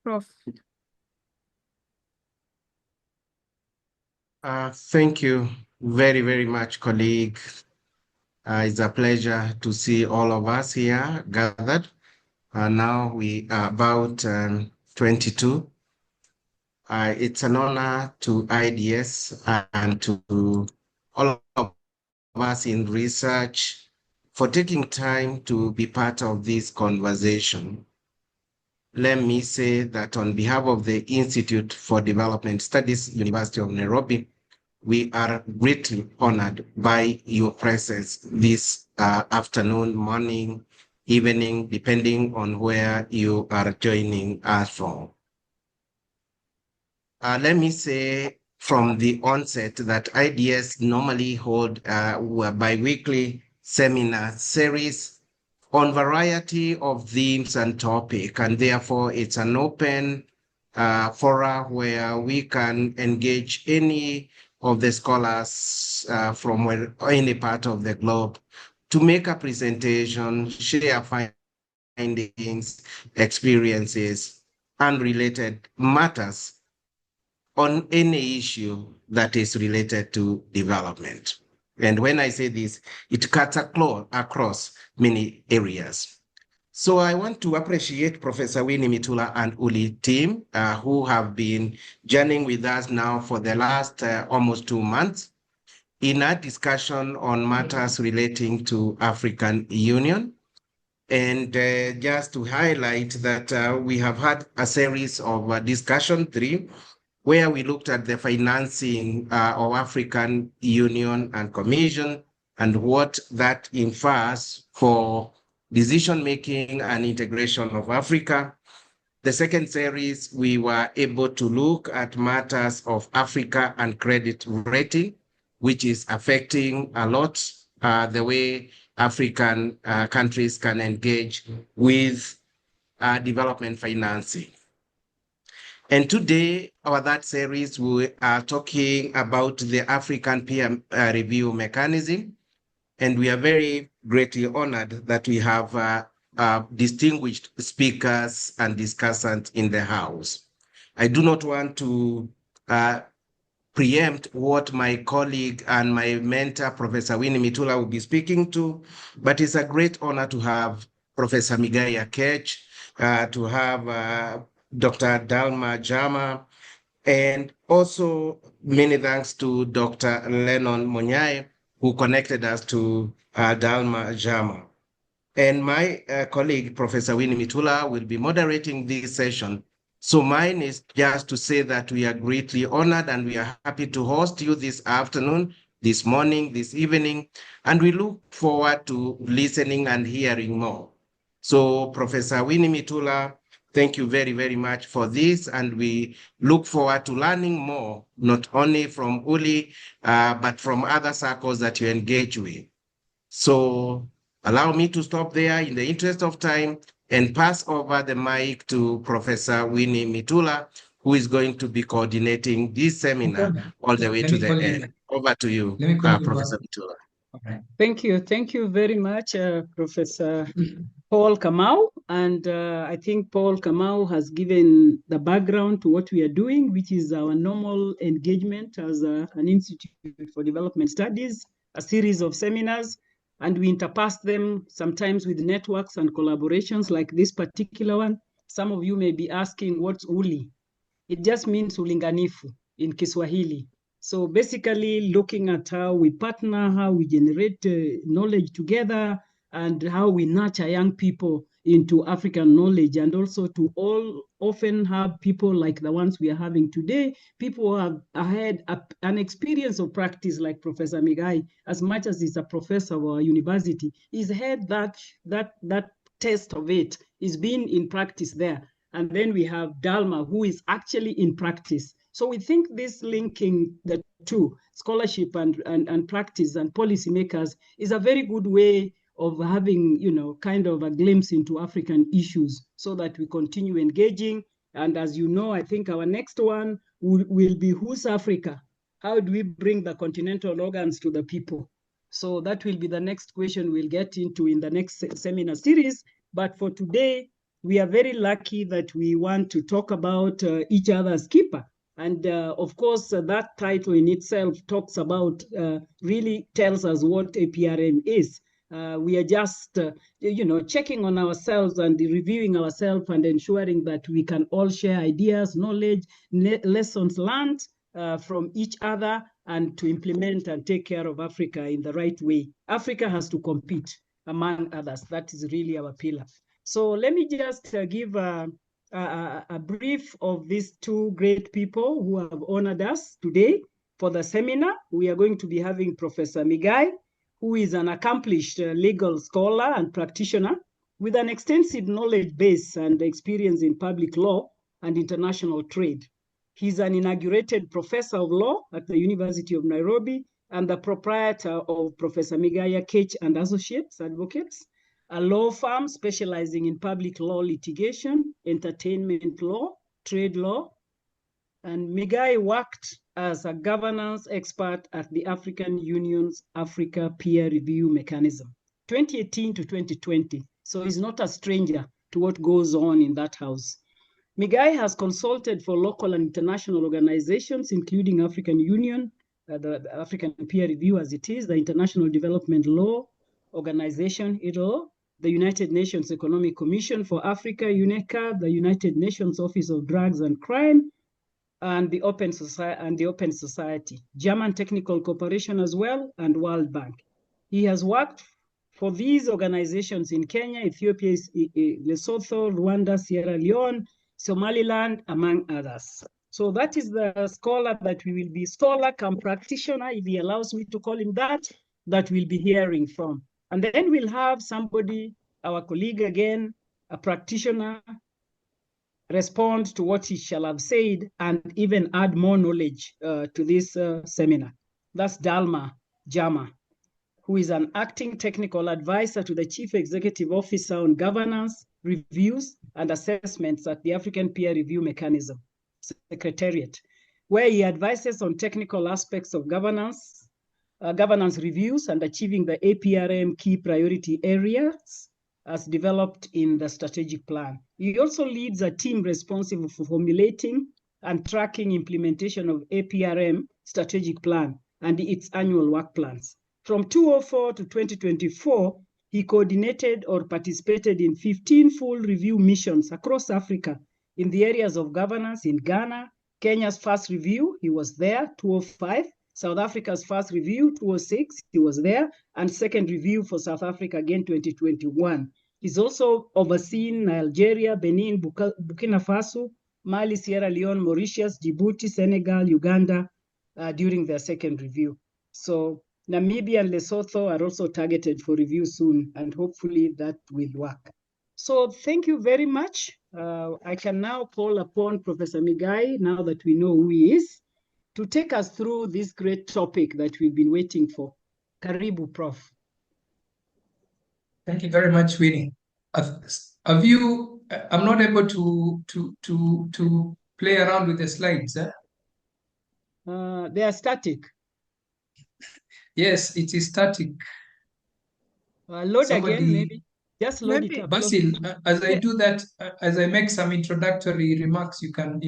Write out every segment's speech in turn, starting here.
Prof. Thank you very, very much, colleague. It's a pleasure to see all of us here gathered. Now we are about 22. It's an honor to IDS and to all of us in research for taking time to be part of this conversation. Let me say that on behalf of the Institute for Development Studies, University of Nairobi, we are greatly honored by your presence this afternoon, morning, evening, depending on where you are joining us from. Let me say from the onset that IDS normally hold a bi-weekly seminar series on variety of themes and topic, and therefore it's an open forum where we can engage any of the scholars from any part of the globe to make a presentation, share findings, experiences, and related matters on any issue that is related to development. And when I say this, it cuts across many areas. So I want to appreciate Professor Winnie Mitula and ULI team who have been journeying with us now for the last almost 2 months in a discussion on matters relating to African Union. And just to highlight that we have had a series of discussion 3, where we looked at the financing of African Union and Commission and what that infers for decision-making and integration of Africa. The second series, we were able to look at matters of Africa and credit rating, which is affecting a lot the way African countries can engage with development financing. And today, our that series, we are talking about the African peer review mechanism. And we are very greatly honored that we have distinguished speakers and discussants in the house. I do not want to preempt what my colleague and my mentor, Professor Winnie Mitula, will be speaking to, but it's a great honor to have Professor Migai Akech, to have Dr. Dalma Jama, and also many thanks to Dr. Lennon Monyai, who connected us to Dalma Jama. And my colleague, Professor Winnie Mitula, will be moderating this session. So mine is just to say that we are greatly honored and we are happy to host you this afternoon, this morning, this evening, and we look forward to listening and hearing more. So Professor Winnie Mitula, thank you very, very much for this, and we look forward to learning more, not only from ULI, but from other circles that you engage with. So allow me to stop there in the interest of time and pass over the mic to Professor Winnie Mitula, who is going to be coordinating this seminar all the way to the end. Over to you, Professor Mitula. Okay. Thank you. Thank you very much, Professor Paul Kamau. And I think Paul Kamau has given the background to what we are doing, which is our normal engagement as an Institute for Development Studies, a series of seminars, and we interpass them sometimes with networks and collaborations like this particular one. Some of you may be asking, what's ULI? It just means ulinganifu in Kiswahili. So basically looking at how we partner, how we generate knowledge together, and how we nurture young people into African knowledge, and also to all often have people like the ones we are having today, people who have had an experience of practice like Professor Migai, as much as he's a professor of our university, he's had that test of it, he's been in practice there. And then we have Dalma, who is actually in practice. So we think this linking the two, scholarship and practice and policymakers, is a very good way of having, kind of a glimpse into African issues so that we continue engaging. And as you know, I think our next one will be Who's Africa? How do we bring the continental organs to the people? So that will be the next question we'll get into in the next seminar series. But for today, we are very lucky that we want to talk about each other's keeper. And of course, that title in itself talks about, really tells us what APRM is. We are just, checking on ourselves and reviewing ourselves and ensuring that we can all share ideas, knowledge, lessons learned from each other, and to implement and take care of Africa in the right way. Africa has to compete among others. That is really our pillar. So let me just give a brief of these two great people who have honored us today for the seminar. We are going to be having Professor Migai, who is an accomplished legal scholar and practitioner with an extensive knowledge base and experience in public law and international trade. He's an inaugurated Professor of Law at the University of Nairobi and the proprietor of Professor Migai Akech and Associates Advocates, a law firm specializing in public law litigation, entertainment law, trade law. And Migai worked as a governance expert at the African Union's Africa Peer Review Mechanism, 2018 to 2020. So he's not a stranger to what goes on in that house. Migai has consulted for local and international organizations, including African Union, the African Peer Review as it is, the International Development Law Organization, IDLO, the United Nations Economic Commission for Africa, UNECA, the United Nations Office of Drugs and Crime, and the Open Society, German Technical Cooperation as well, and World Bank. He has worked for these organizations in Kenya, Ethiopia, Lesotho, Rwanda, Sierra Leone, Somaliland, among others. So that is the scholar that we will be, scholar come practitioner, if he allows me to call him that we'll be hearing from. And then we'll have somebody, our colleague again, a practitioner, respond to what he shall have said and even add more knowledge to this seminar. That's Dalma Jama, who is an acting technical advisor to the Chief Executive Officer on Governance, Reviews, and Assessments at the African Peer Review Mechanism, Secretariat, where he advises on technical aspects of governance reviews and achieving the APRM key priority areas as developed in the strategic plan. He also leads a team responsible for formulating and tracking implementation of APRM strategic plan and its annual work plans. From 2004 to 2024, he coordinated or participated in 15 full review missions across Africa in the areas of governance in Ghana, Kenya's first review, he was there, 2005, South Africa's first review, 2006, he was there, and second review for South Africa again, 2021. He's also overseen Algeria, Benin, Burkina Faso, Mali, Sierra Leone, Mauritius, Djibouti, Senegal, Uganda during their second review. So Namibia and Lesotho are also targeted for review soon, and hopefully that will work. So thank you very much. I can now call upon Professor Migai, now that we know who he is, to take us through this great topic that we've been waiting for. Karibu, Prof. Thank you very much, Winnie. Have you? I'm not able to play around with the slides. Eh? They are static. Yes, it is static. Load again, maybe. Just load it up. Basil, as I do that, as I make some introductory remarks, you can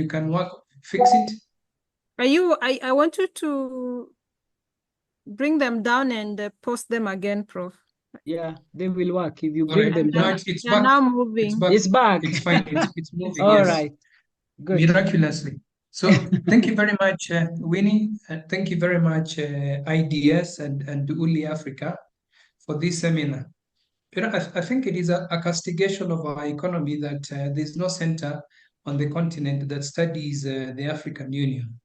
fix it. I want you to bring them down and post them again, Prof. Yeah, they will work if you bring them down. It's back. Now moving. It's back. It's fine. It's moving. All yes. right. Good. Miraculously. So thank you very much, Winnie. Thank you very much, IDS and ULI Africa for this seminar. I think it is a castigation of our economy that there's no center on the continent that studies the African Union.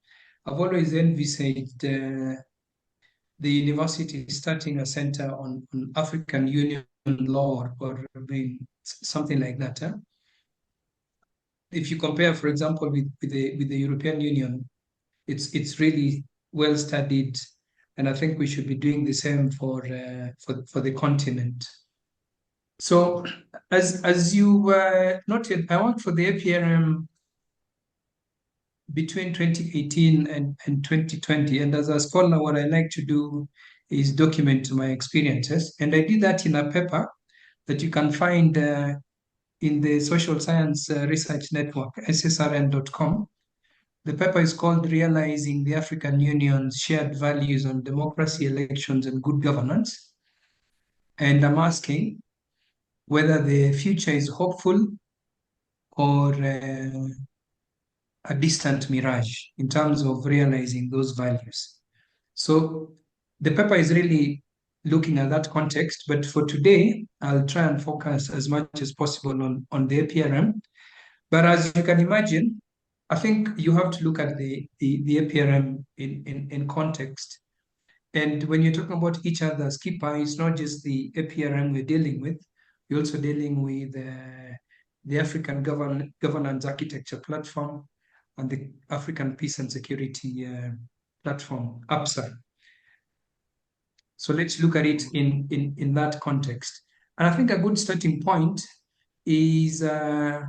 I've always envisaged the university starting a center on African Union law or something like that. Huh? If you compare, for example, with the European Union, it's really well studied, and I think we should be doing the same for the continent. So, as you noted, I worked for the APRM between 2018 and 2020, and as a scholar, what I like to do is document my experiences, and I did that in a paper that you can find in the Social Science Research Network, ssrn.com. The paper is called Realizing the African Union's Shared Values on Democracy, Elections, and Good Governance. And I'm asking whether the future is hopeful or a distant mirage in terms of realizing those values. So the paper is really looking at that context, but for today, I'll try and focus as much as possible on the APRM. But as you can imagine, I think you have to look at the APRM in context. And when you're talking about each other's keeper, it's not just the APRM we're dealing with, we're also dealing with the African Governance Architecture Platform and the African Peace and Security Platform, APSA. So let's look at it in that context. And I think a good starting point is to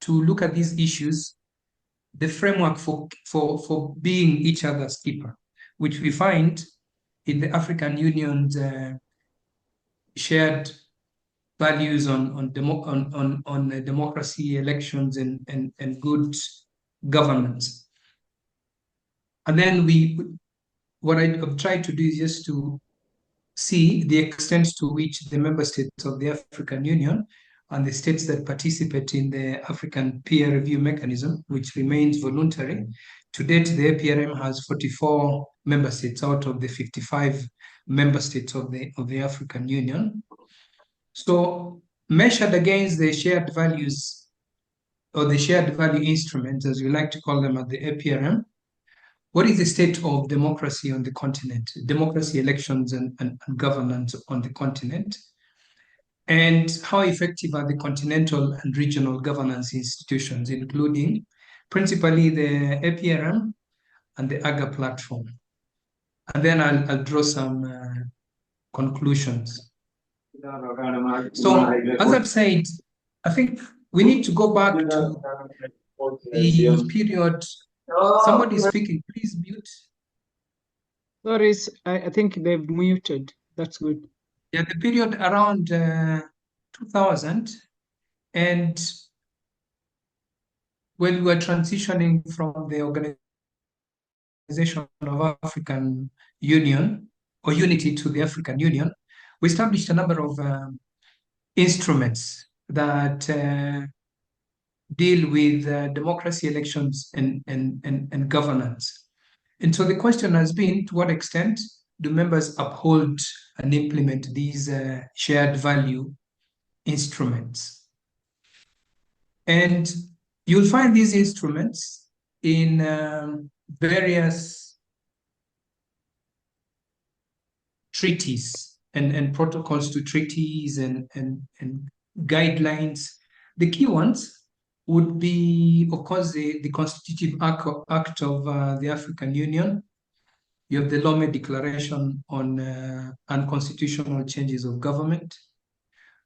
look at these issues, the framework for being each other's keeper, which we find in the African Union's shared values on democracy, elections, and good governance. And then what I've tried to do is just to see the extent to which the member states of the African Union and the states that participate in the African peer review mechanism, which remains voluntary. To date, the APRM has 44 member states out of the 55 member states of the African Union. So measured against the shared values or the shared value instruments, as we like to call them at the APRM, what is the state of democracy on the continent, democracy, elections, and governance on the continent? And how effective are the continental and regional governance institutions, including principally the APRM and the AGA platform? And then I'll draw some conclusions. So, as I've said, I think we need to go back to the period. Somebody is speaking, please mute. Sorry, I think they've muted. That's good. Yeah, the period around 2000, and when we were transitioning from the Organization of African Union or Unity to the African Union, we established a number of instruments that deal with democracy, elections, and governance. And so the question has been, to what extent do members uphold and implement these shared value instruments? And you'll find these instruments in various treaties and protocols to treaties and guidelines. The key ones would be, of course, the Constitutive Act of the African Union. You have the Lome Declaration on Unconstitutional Changes of Government.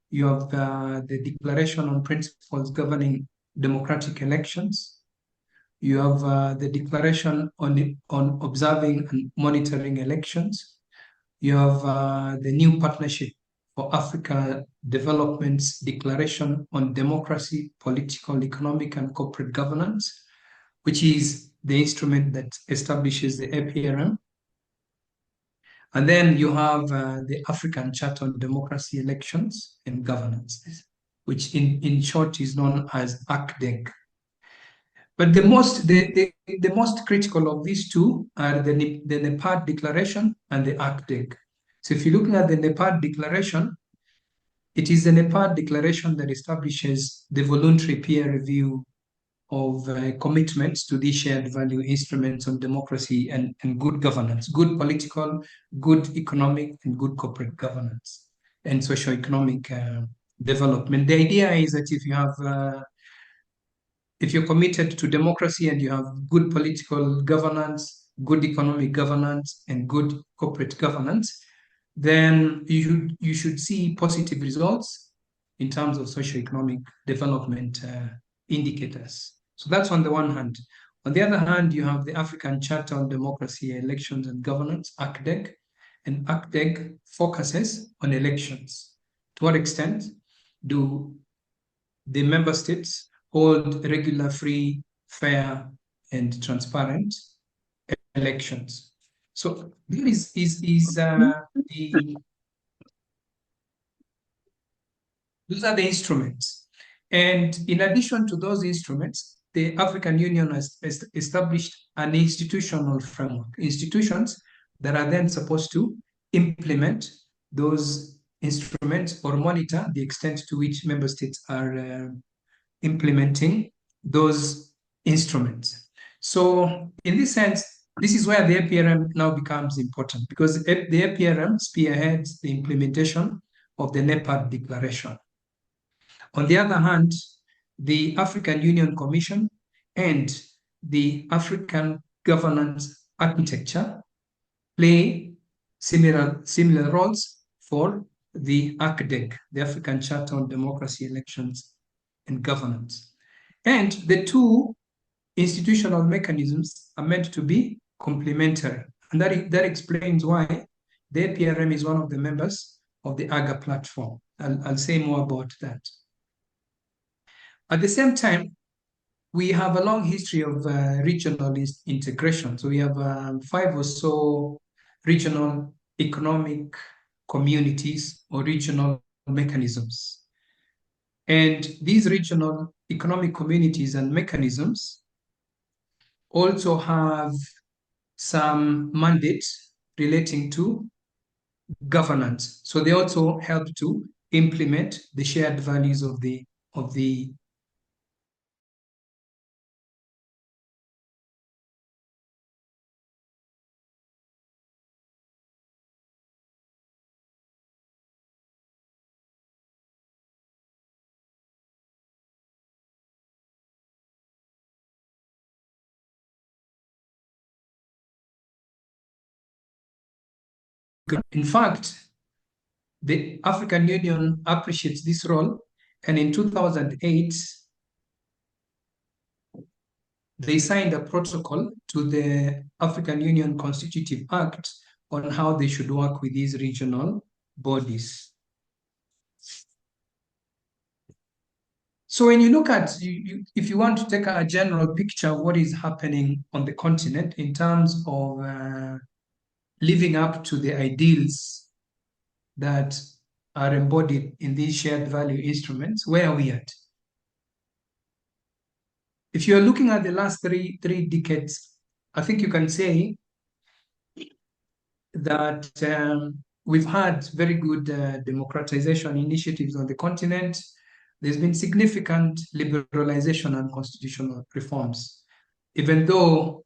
You have the Declaration on Principles Governing Democratic Elections. You have the Declaration on Observing and Monitoring Elections. You have the New Partnership for Africa Development's Declaration on Democracy, Political, Economic, and Corporate Governance, which is the instrument that establishes the APRM. And then you have the African Charter on Democracy, Elections, and Governance, which in short is known as ACDEG. But the most critical of these two are the NEPAD Declaration and the ACDEG. So if you're looking at the NEPAD Declaration, it is the NEPAD Declaration that establishes the voluntary peer review of commitments to these shared value instruments on democracy and good governance, good political, good economic, and good corporate governance, and socioeconomic development. The idea is that if you're committed to democracy and you have good political governance, good economic governance, and good corporate governance, then you should see positive results in terms of socioeconomic development indicators. So that's on the one hand. On the other hand, you have the African Charter on Democracy, Elections, and Governance, ACDEG, and ACDEG focuses on elections. To what extent do the member states hold regular, free, fair, and transparent elections. So this those are the instruments. And in addition to those instruments, the African Union has established an institutional framework, institutions that are then supposed to implement those instruments or monitor the extent to which member states are implementing those instruments. So in this sense, this is where the APRM now becomes important, because the APRM spearheads the implementation of the NEPAD declaration. On the other hand, the African Union Commission and the African governance architecture play similar roles for the ACDEG, the African Charter on Democracy, Elections, and Governance. And the two institutional mechanisms are meant to be complementary. And that explains why the APRM is one of the members of the AGA platform. I'll say more about that. At the same time, we have a long history of regional integration. So we have 5 or so regional economic communities or regional mechanisms. And these regional economic communities and mechanisms also have some mandates relating to governance. So they also help to implement the shared values of the In fact, the African Union appreciates this role, and in 2008, they signed a protocol to the African Union Constitutive Act on how they should work with these regional bodies. So when you look at, if you want to take a general picture of what is happening on the continent in terms of living up to the ideals that are embodied in these shared value instruments, where are we at? If you're looking at the last three decades, I think you can say that we've had very good democratization initiatives on the continent. There's been significant liberalization and constitutional reforms, even though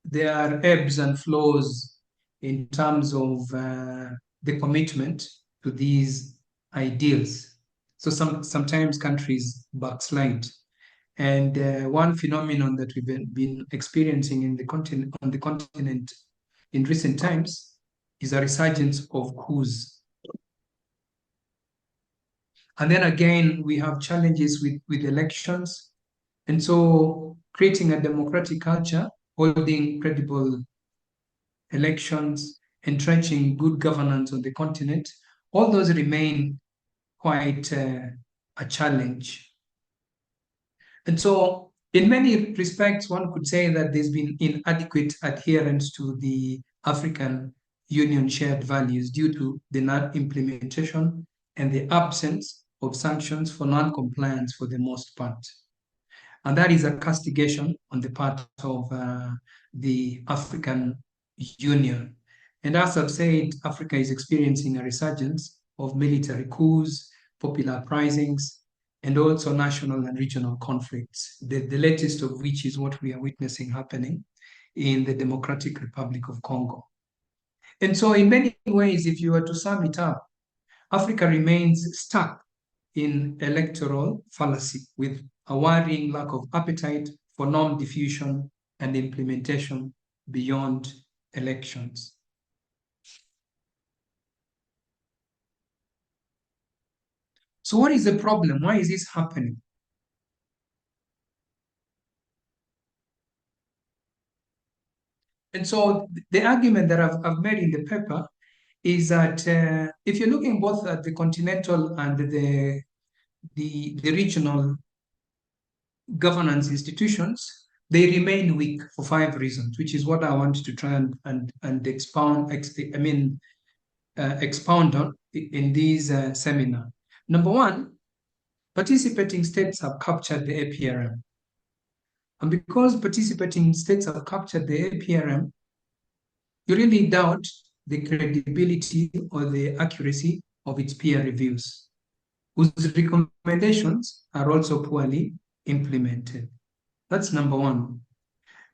there are ebbs and flows in terms of the commitment to these ideals. So sometimes countries backslide. And one phenomenon that we've been experiencing on the continent in recent times is a resurgence of coups. And then again, we have challenges with elections. And so creating a democratic culture, holding credible elections, entrenching good governance on the continent, all those remain quite a challenge. And so in many respects, one could say that there's been inadequate adherence to the African Union shared values due to the non-implementation and the absence of sanctions for non-compliance for the most part. And that is a castigation on the part of the African Union. And as I've said, Africa is experiencing a resurgence of military coups, popular uprisings, and also national and regional conflicts, the latest of which is what we are witnessing happening in the Democratic Republic of Congo. And so in many ways, if you were to sum it up, Africa remains stuck in electoral fallacy with a worrying lack of appetite for norm diffusion and implementation beyond elections. So what is the problem? Why is this happening? And so the argument that I've made in the paper is that if you're looking both at the continental and the the regional governance institutions, they remain weak for 5 reasons, which is what I want to try and expound on in this seminar. Number one, participating states have captured the APRM. And because participating states have captured the APRM, you really doubt the credibility or the accuracy of its peer reviews, whose recommendations are also poorly implemented. That's number one.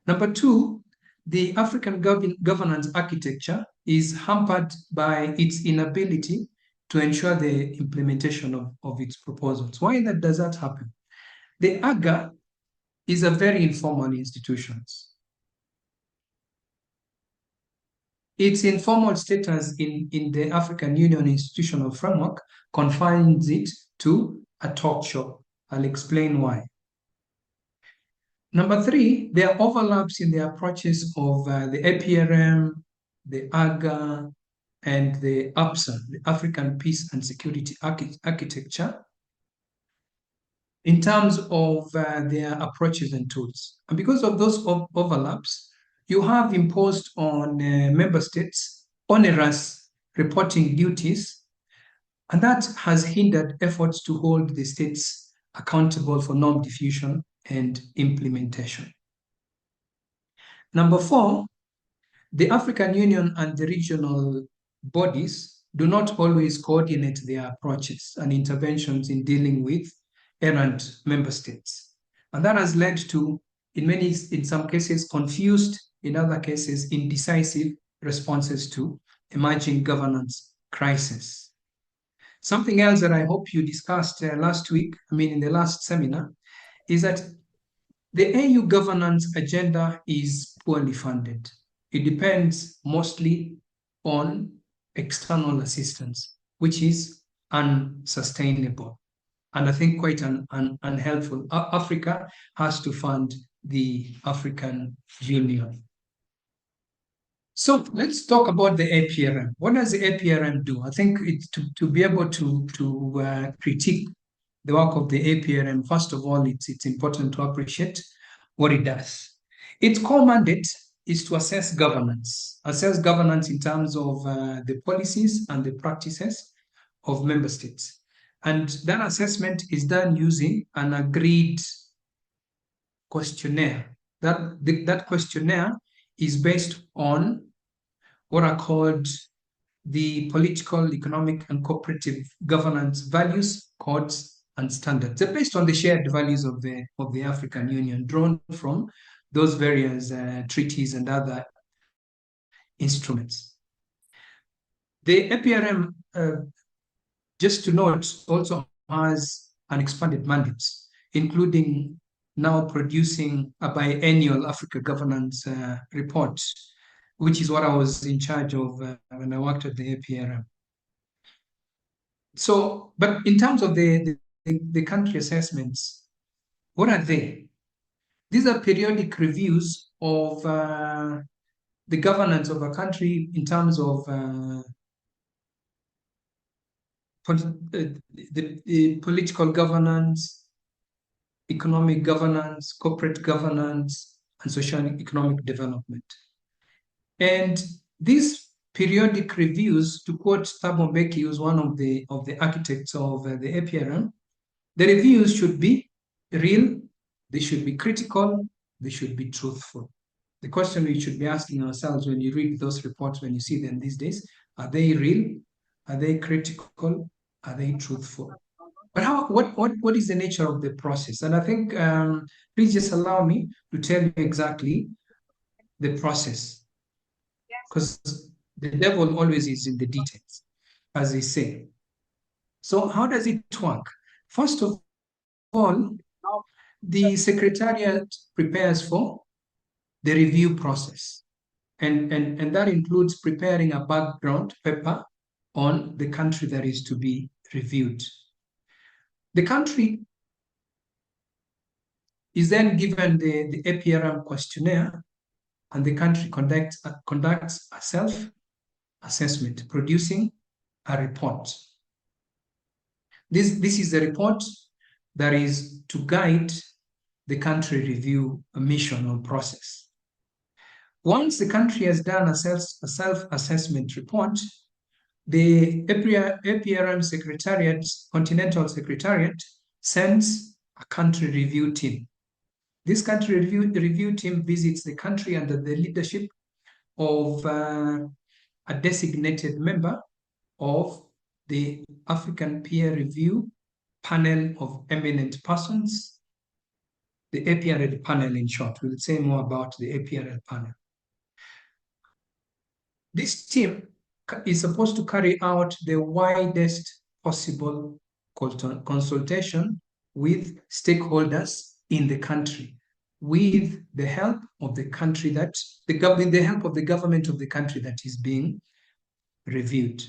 Number two, the African governance architecture is hampered by its inability to ensure the implementation of its proposals. Why does that happen? The AGA is a very informal institution. Its informal status in the African Union institutional framework confines it to a talk show. I'll explain why. Number three, there are overlaps in the approaches of the APRM, the AGA, and the APSA, the African Peace and Security Architecture, in terms of their approaches and tools. And because of those overlaps, you have imposed on member states onerous reporting duties, and that has hindered efforts to hold the states accountable for norm diffusion and implementation. Number four, the African Union and the regional bodies do not always coordinate their approaches and interventions in dealing with errant member states. And that has led to, in some cases, confused, in other cases, indecisive responses to emerging governance crisis. Something else that I hope you discussed last week, in the last seminar, is that the AU governance agenda is poorly funded. It depends mostly on external assistance, which is unsustainable, and I think quite unhelpful. Africa has to fund the African Union. So let's talk about the APRM. What does the APRM do? I think it's to be able to critique the work of the APRM. First of all, it's important to appreciate what it does. Its core mandate is to assess governance in terms of the policies and the practices of member states. And that assessment is done using an agreed questionnaire. That questionnaire is based on what are called the political, economic, and cooperative governance values, codes, and standards. They're based on the shared values of the African Union, drawn from those various treaties and other instruments. The APRM, just to note, also has an expanded mandate, including now producing a biennial Africa governance report, which is what I was in charge of when I worked at the APRM. So, but in terms of the country assessments, what are they? These are periodic reviews of the governance of a country in terms of the political governance, economic governance, corporate governance, and social and economic development. And these periodic reviews, to quote Thabo Mbeki, who's one of the architects of the APRM, the reviews should be real, they should be critical, they should be truthful. The question we should be asking ourselves when you read those reports, when you see them these days, are they real? Are they critical? Are they truthful? But what is the nature of the process? And I think, please just allow me to tell you exactly the process, because the devil always is in the details, as they say. So how does it work? First of all, the Secretariat prepares for the review process. And that includes preparing a background paper on the country that is to be reviewed. The country is then given the APRM questionnaire, and the country conducts a self-assessment, producing a report. This is the report that is to guide the country review mission or process. Once the country has done a self-assessment report, the APRM Secretariat, Continental Secretariat, sends a country review team. This country review team visits the country under the leadership of a designated member of the African Peer Review Panel of Eminent Persons, the APRL panel in short. We'll say more about the APRL panel. This team is supposed to carry out the widest possible consultation with stakeholders in the country, with the help of the country that the help of the government of the country that is being reviewed.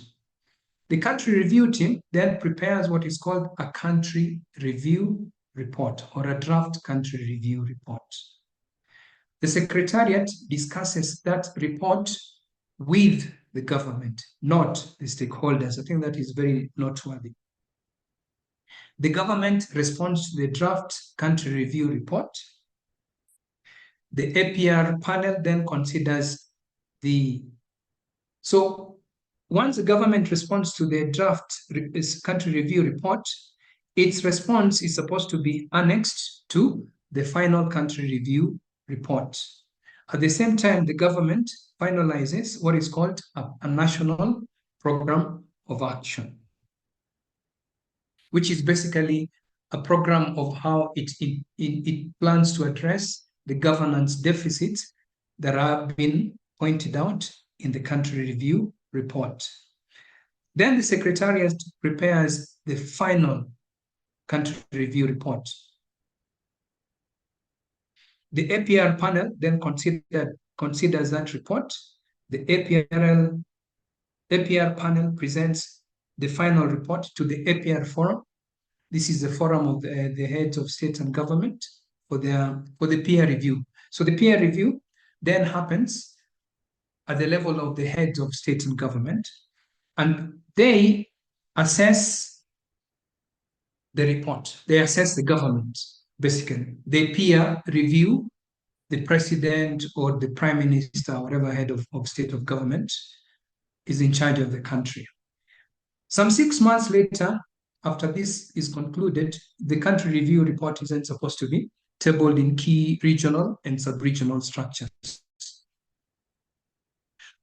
The country review team then prepares what is called a country review report or a draft country review report. The Secretariat discusses that report with the government, not the stakeholders. I think that is very noteworthy. The government responds to the draft country review report. The APR panel then considers so once the government responds to the draft country review report, its response is supposed to be annexed to the final country review report. At the same time, the government finalizes what is called a national program of action, which is basically a program of how it plans to address the governance deficits that have been pointed out in the country review report. Then the Secretariat prepares the final country review report. The APR panel then considers that report. The APR panel presents the final report to the APR forum. This is the forum of the heads of state and government for the peer review. So the peer review then happens at the level of the heads of state and government, and they assess the report. They assess the government, basically. They peer review the president or the prime minister, or whatever head of state of government is in charge of the country. Some 6 months later, after this is concluded, the country review report is then supposed to be tabled in key regional and sub-regional structures.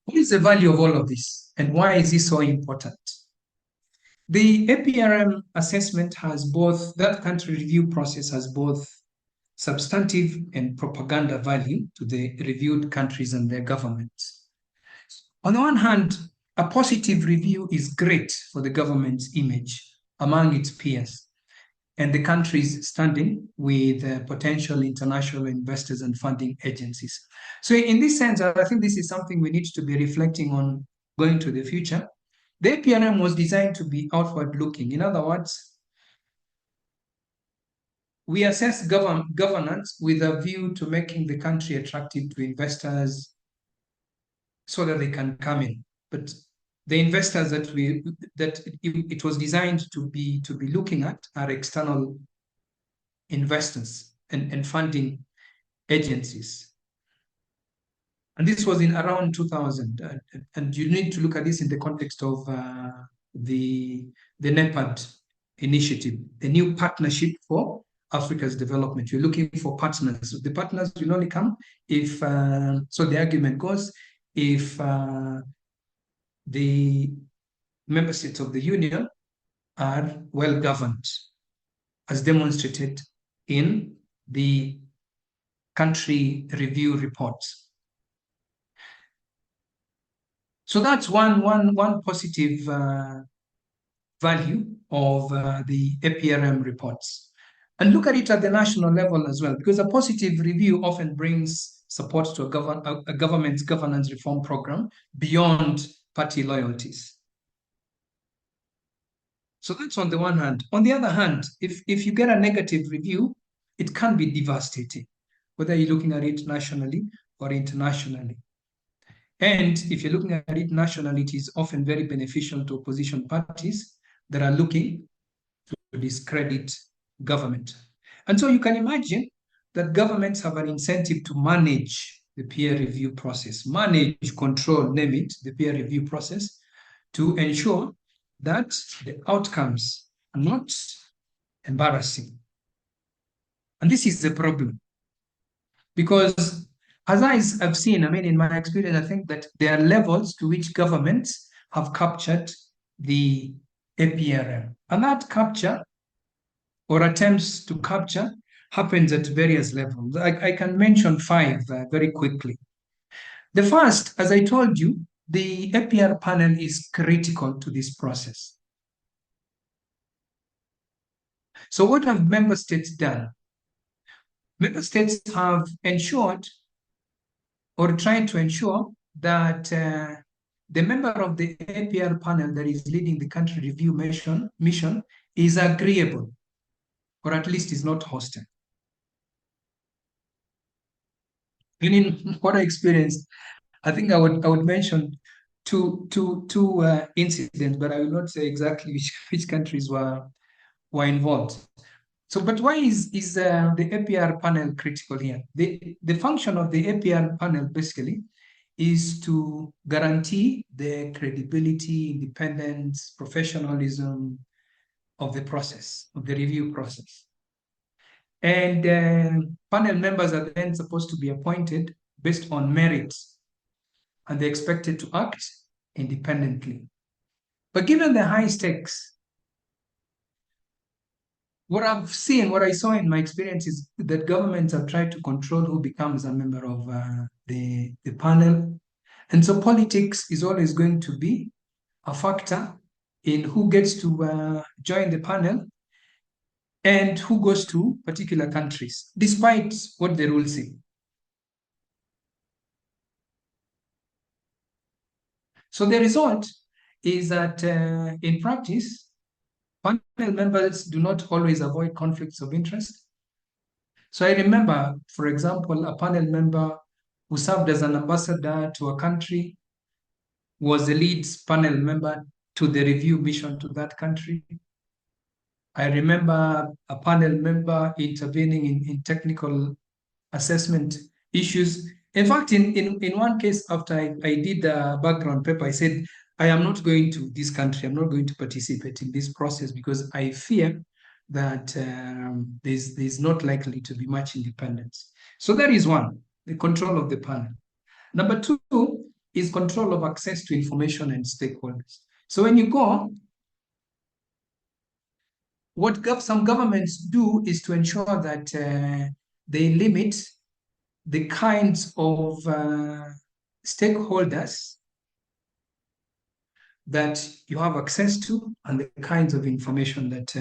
What is the value of all of this, and why is this so important? The APRM assessment has both, that country review process has both substantive and propaganda value to the reviewed countries and their governments. On the one hand, a positive review is great for the government's image among its peers and the country's standing with potential international investors and funding agencies. So in this sense, I think this is something we need to be reflecting on going to the future. The APRM was designed to be outward-looking. In other words, we assess governance with a view to making the country attractive to investors so that they can come in. But the investors that it was designed to be looking at are external investors and funding agencies. And this was in around 2000. And you need to look at this in the context of the NEPAD initiative, the new partnership for Africa's development. You're looking for partners. The partners will only come if, so the argument goes, if the member states of the union are well governed, as demonstrated in the country review reports. So that's one positive value of the APRM reports. And look at it at the national level as well, because a positive review often brings support to a government's governance reform program beyond party loyalties. So that's on the one hand. On the other hand, if you get a negative review, it can be devastating, whether you're looking at it nationally or internationally. And if you're looking at it nationally, it is often very beneficial to opposition parties that are looking discredit government. And so you can imagine that governments have an incentive to manage the peer review process, manage, control, name it, the peer review process, to ensure that the outcomes are not embarrassing. And this is the problem. Because as I've seen, I mean, in my experience, I think that there are levels to which governments have captured the APRM. And that capture or attempts to capture happens at various levels. I can mention 5 very quickly. The first, as I told you, the APR panel is critical to this process. So what have member states done? Member states have ensured or tried to ensure that the member of the APR panel that is leading the country review mission is agreeable, or at least is not hostile. And in what I experienced, I think I would mention two incidents, but I will not say exactly which countries were involved. So, but why is the APR panel critical here? The function of the APR panel basically is to guarantee the credibility, independence, professionalism of the process, of the review process. And panel members are then supposed to be appointed based on merit, and they're expected to act independently. But given the high stakes, what I saw in my experience is that governments have tried to control who becomes a member of the panel. And so politics is always going to be a factor in who gets to join the panel and who goes to particular countries, despite what the rules say. So the result is that in practice, panel members do not always avoid conflicts of interest. So I remember, for example, a panel member who served as an ambassador to a country was the lead panel member to the review mission to that country. I remember a panel member intervening in technical assessment issues. In fact, in one case, after I did the background paper, I said, I am not going to this country. I'm not going to participate in this process because I fear that there's not likely to be much independence. So that is one, the control of the panel. Number 2 is control of access to information and stakeholders. So when you go, what some governments do is to ensure that they limit the kinds of stakeholders that you have access to and the kinds of information that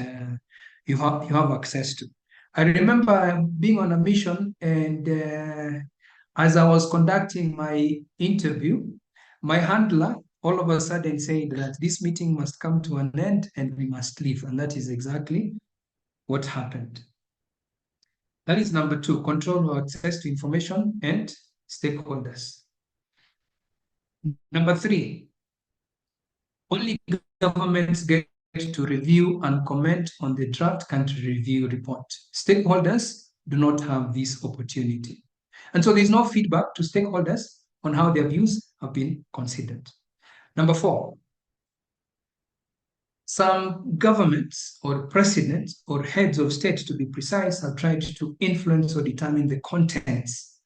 you have access to. I remember being on a mission, and as I was conducting my interview, my handler all of a sudden said that this meeting must come to an end and we must leave. And that is exactly what happened. That is number 2, control of access to information and stakeholders. Number 3, only governments get to review and comment on the draft country review report. Stakeholders do not have this opportunity. And so there's no feedback to stakeholders on how their views have been considered. Number 4, some governments or presidents or heads of state, to be precise, have tried to influence or determine the contents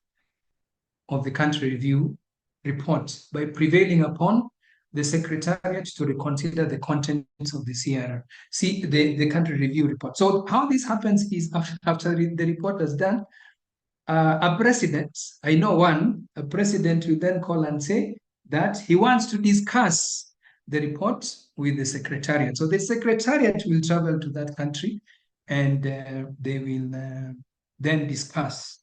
of the country review report by prevailing upon the Secretariat to reconsider the contents of the the country review report. So how this happens is after the report is done, a president, I know one, a president will then call and say that he wants to discuss the report with the Secretariat. So the Secretariat will travel to that country and they will then discuss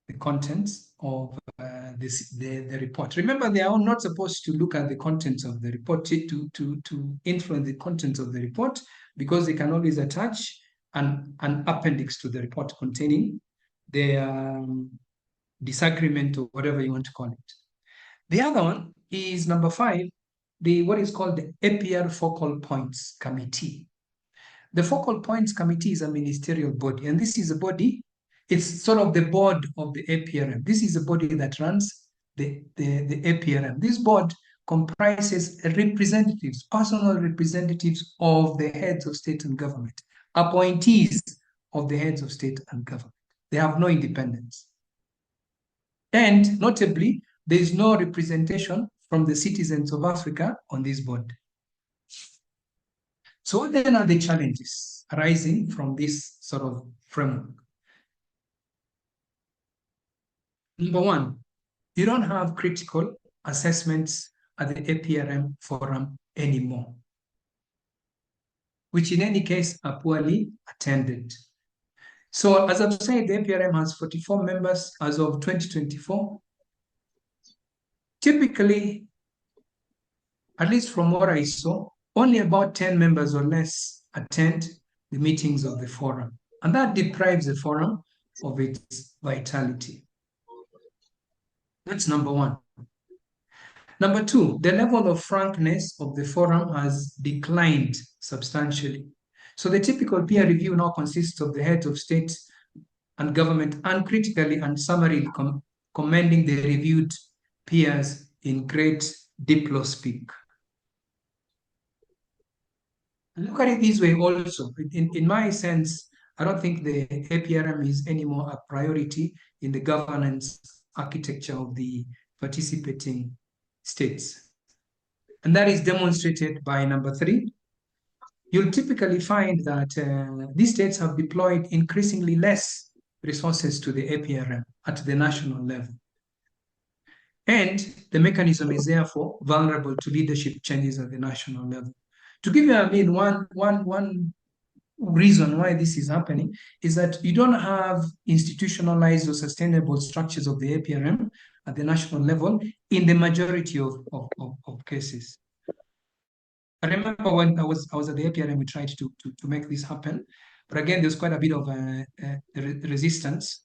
the contents of the report. Remember, they are not supposed to look at the contents of the report to influence the contents of the report, because they can always attach an appendix to the report containing the disagreement or whatever you want to call it. The other one is number 5, what is called the APR Focal Points Committee. The Focal Points Committee is a ministerial body, and this is a body, it's sort of the board of the APRM. This is a body that runs the APRM. This board comprises representatives, personal representatives of the heads of state and government, appointees of the heads of state and government. They have no independence. And notably, there is no representation from the citizens of Africa on this board. So what then are the challenges arising from this sort of framework? Number one, you don't have critical assessments at the APRM forum anymore, which in any case are poorly attended. So as I've said, the APRM has 44 members as of 2024. Typically, at least from what I saw, only about 10 members or less attend the meetings of the forum, and that deprives the forum of its vitality. That's number one. Number two, the level of frankness of the forum has declined substantially. So the typical peer review now consists of the heads of state and government uncritically and summarily commending the reviewed peers in great diplo speak. Look at it this way also. In my sense, I don't think the APRM is anymore a priority in the governance architecture of the participating states. And that is demonstrated by number three. You'll typically find that these states have deployed increasingly less resources to the APRM at the national level. And the mechanism is therefore vulnerable to leadership changes at the national level. To give you one reason why this is happening is that you don't have institutionalized or sustainable structures of the APRM at the national level in the majority of cases. I remember when I was at the APRM, we tried to make this happen. But again, there's quite a bit of resistance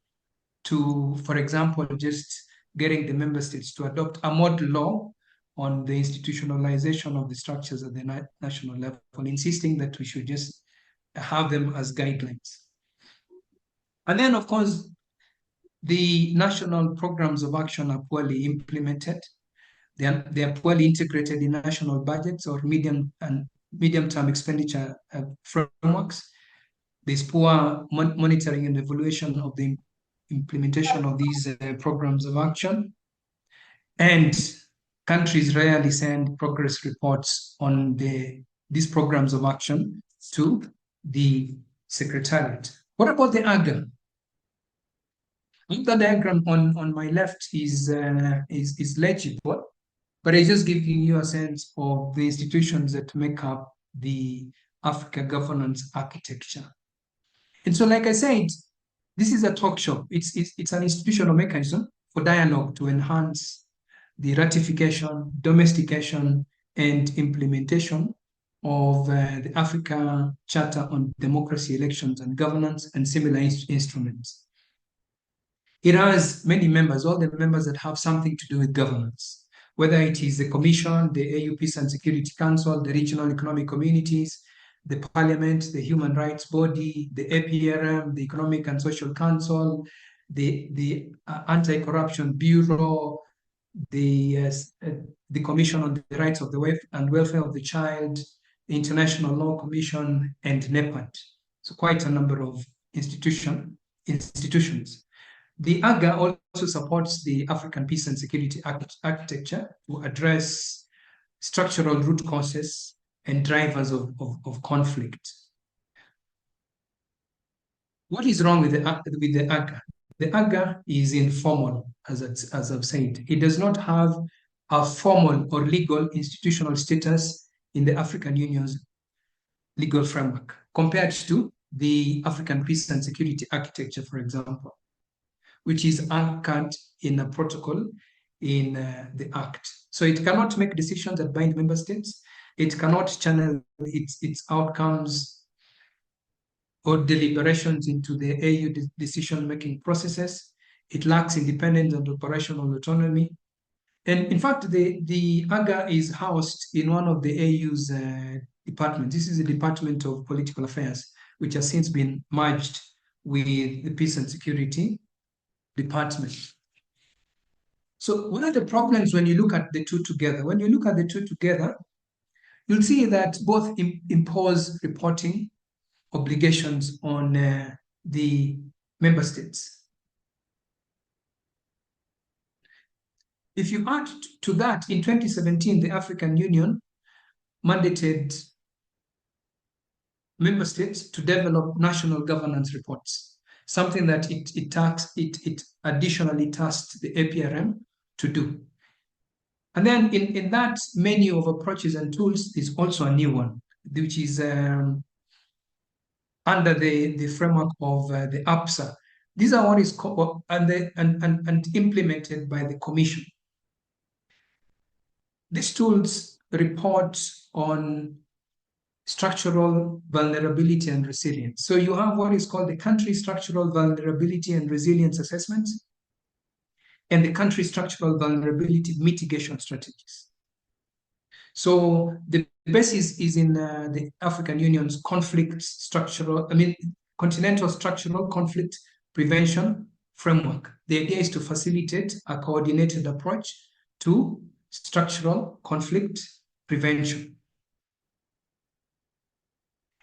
to, for example, just getting the member states to adopt a model law on the institutionalization of the structures at the national level, insisting that we should just have them as guidelines. And then, of course, the national programs of action are poorly implemented. They are poorly integrated in national budgets or medium-term expenditure frameworks. There's poor monitoring and evaluation of the implementation of these programs of action. And countries rarely send progress reports on these programs of action to the Secretariat. What about the AGA? The diagram on my left is legible, but it's just giving you a sense of the institutions that make up the Africa governance architecture. And so, like I said, this is a talk shop. It's an institutional mechanism for dialogue to enhance the ratification, domestication, and implementation of the Africa Charter on Democracy, Elections, and Governance, and similar instruments. It has many members, all the members that have something to do with governance, whether it is the Commission, the AU Peace and Security Council, the Regional Economic Communities, the Parliament, the Human Rights Body, the APRM, the Economic and Social Council, the Anti-Corruption Bureau, the Commission on the Rights of the Welfare of the Child, the International Law Commission, and NEPAD. So quite a number of institutions. The AGA also supports the African Peace and Security Architecture to address structural root causes and drivers of conflict. What is wrong with the AGA? The AGA is informal, as I've said. It does not have a formal or legal institutional status in the African Union's legal framework, compared to the African Peace and Security Architecture, for example, which is anchored in a protocol in the Act. So it cannot make decisions that bind member states. It cannot channel its outcomes or deliberations into the AU decision-making processes. It lacks independence and operational autonomy. And in fact, the AGA is housed in one of the AU's department. This is the Department of Political Affairs, which has since been merged with the Peace and Security Department. So what are the problems when you look at the two together? When you look at the two together, you'll see that both impose reporting obligations on the member states. If you add to that, in 2017, the African Union mandated member states to develop national governance reports, something that it additionally tasked the APRM to do. And then in that menu of approaches and tools is also a new one, which is under the framework of the APSA. These are what is called and implemented by the Commission. These tools report on structural vulnerability and resilience. So you have what is called the country structural vulnerability and resilience assessments and the country structural vulnerability mitigation strategies. So the basis is in the African Union's continental structural conflict prevention framework. The idea is to facilitate a coordinated approach to structural conflict prevention.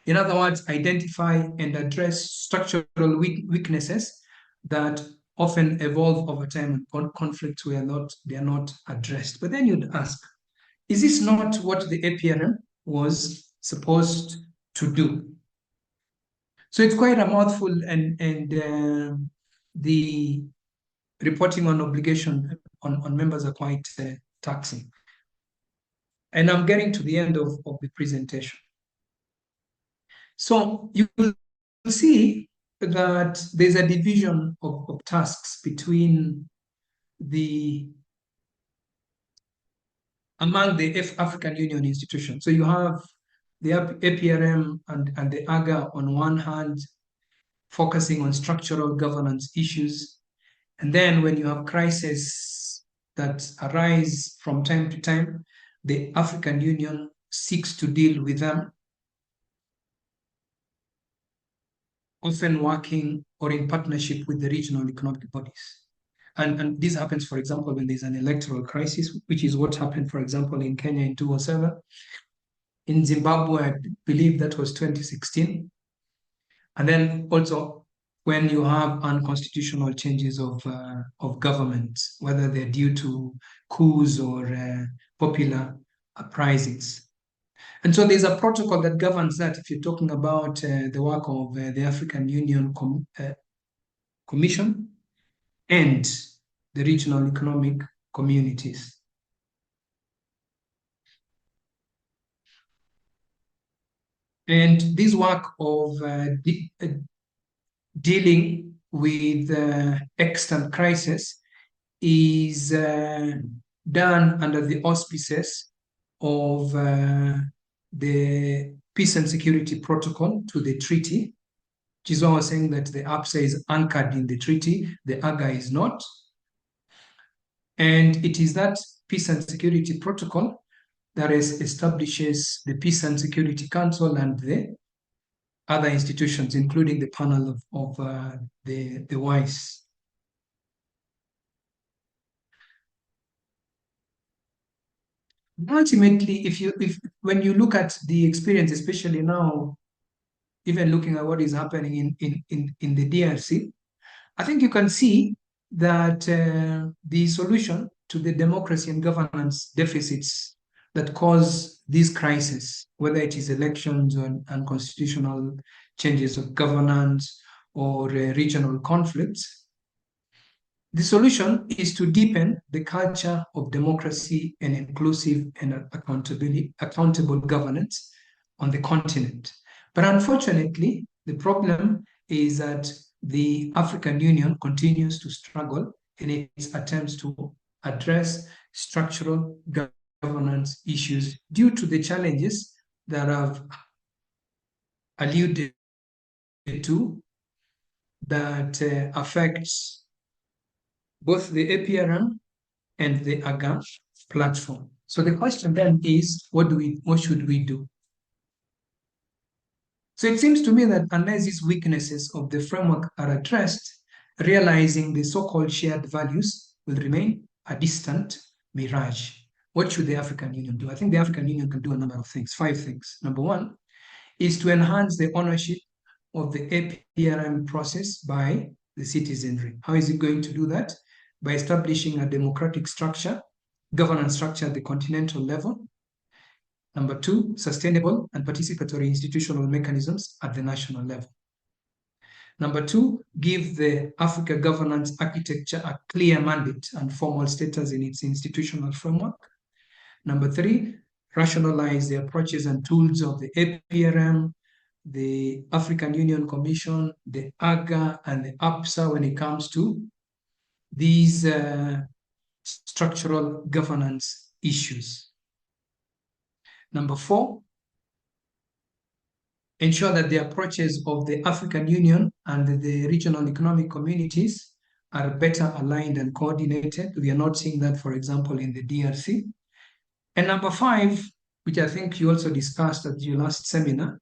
In other words, identify and address structural weaknesses that often evolve over time and conflicts where they are not addressed. But then you'd ask, is this not what the APRM was supposed to do? So it's quite a mouthful, and the reporting on obligation on members are quite taxing. And I'm getting to the end of the presentation. So you will see that there's a division of tasks among the African Union institutions. So you have the APRM and the AGA on one hand, focusing on structural governance issues. And then when you have crises that arise from time to time, the African Union seeks to deal with them, often working or in partnership with the regional economic bodies. And this happens, for example, when there's an electoral crisis, which is what happened, for example, in Kenya in 2007. In Zimbabwe, I believe that was 2016. And then also when you have unconstitutional changes of government, whether they're due to coups or popular uprisings. And so there's a protocol that governs that if you're talking about the work of the African Union Commission and the regional economic communities. And this work of dealing with extant crisis is done under the auspices of the Peace and Security Protocol to the treaty, which is why I was saying that the APSA is anchored in the treaty, the AGA is not. And it is that Peace and Security Protocol that establishes the Peace and Security Council and the other institutions, including the panel of the WISE. Ultimately, when you look at the experience, especially now, even looking at what is happening in the DRC, I think you can see that the solution to the democracy and governance deficits that cause these crises, whether it is elections or unconstitutional changes of governance or regional conflicts, the solution is to deepen the culture of democracy and inclusive and accountable governance on the continent. But unfortunately, the problem is that the African Union continues to struggle in its attempts to address structural governance issues due to the challenges that I've alluded to that affects both the APRM and the AGA platform. So the question then is, what should we do? So it seems to me that unless these weaknesses of the framework are addressed, realizing the so-called shared values will remain a distant mirage. What should the African Union do? I think the African Union can do a number of things, 5 things. Number one is to enhance the ownership of the APRM process by the citizenry. How is it going to do that? By establishing a democratic structure, governance structure at the continental level. Number two, sustainable and participatory institutional mechanisms at the national level. Number two, give the Africa governance architecture a clear mandate and formal status in its institutional framework. Number three, rationalize the approaches and tools of the APRM, the African Union Commission, the AGA, and the APSA when it comes to these structural governance issues. Number four, ensure that the approaches of the African Union and the regional economic communities are better aligned and coordinated. We are not seeing that, for example, in the DRC. And number five, which I think you also discussed at your last seminar,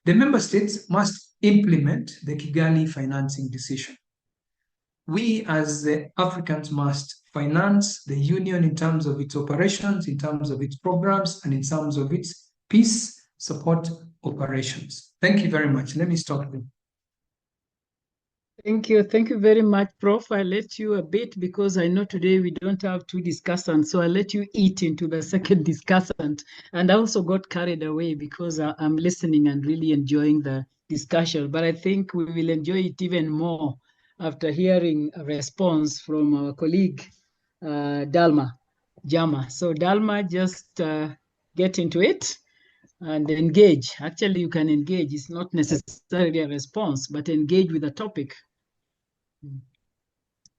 the member states must implement the Kigali financing decision. We as the Africans must finance the union in terms of its operations, in terms of its programs, and in terms of its peace support operations. Thank you very much. Let me stop there. Thank you. Thank you very much, Prof. I'll let you a bit because I know today we don't have two discussants, so I'll let you eat into the second discussant. And I also got carried away because I'm listening and really enjoying the discussion, but I think we will enjoy it even more after hearing a response from our colleague, Dalma Jama. So Dalma, just get into it and engage. Actually, you can engage. It's not necessarily a response, but engage with the topic.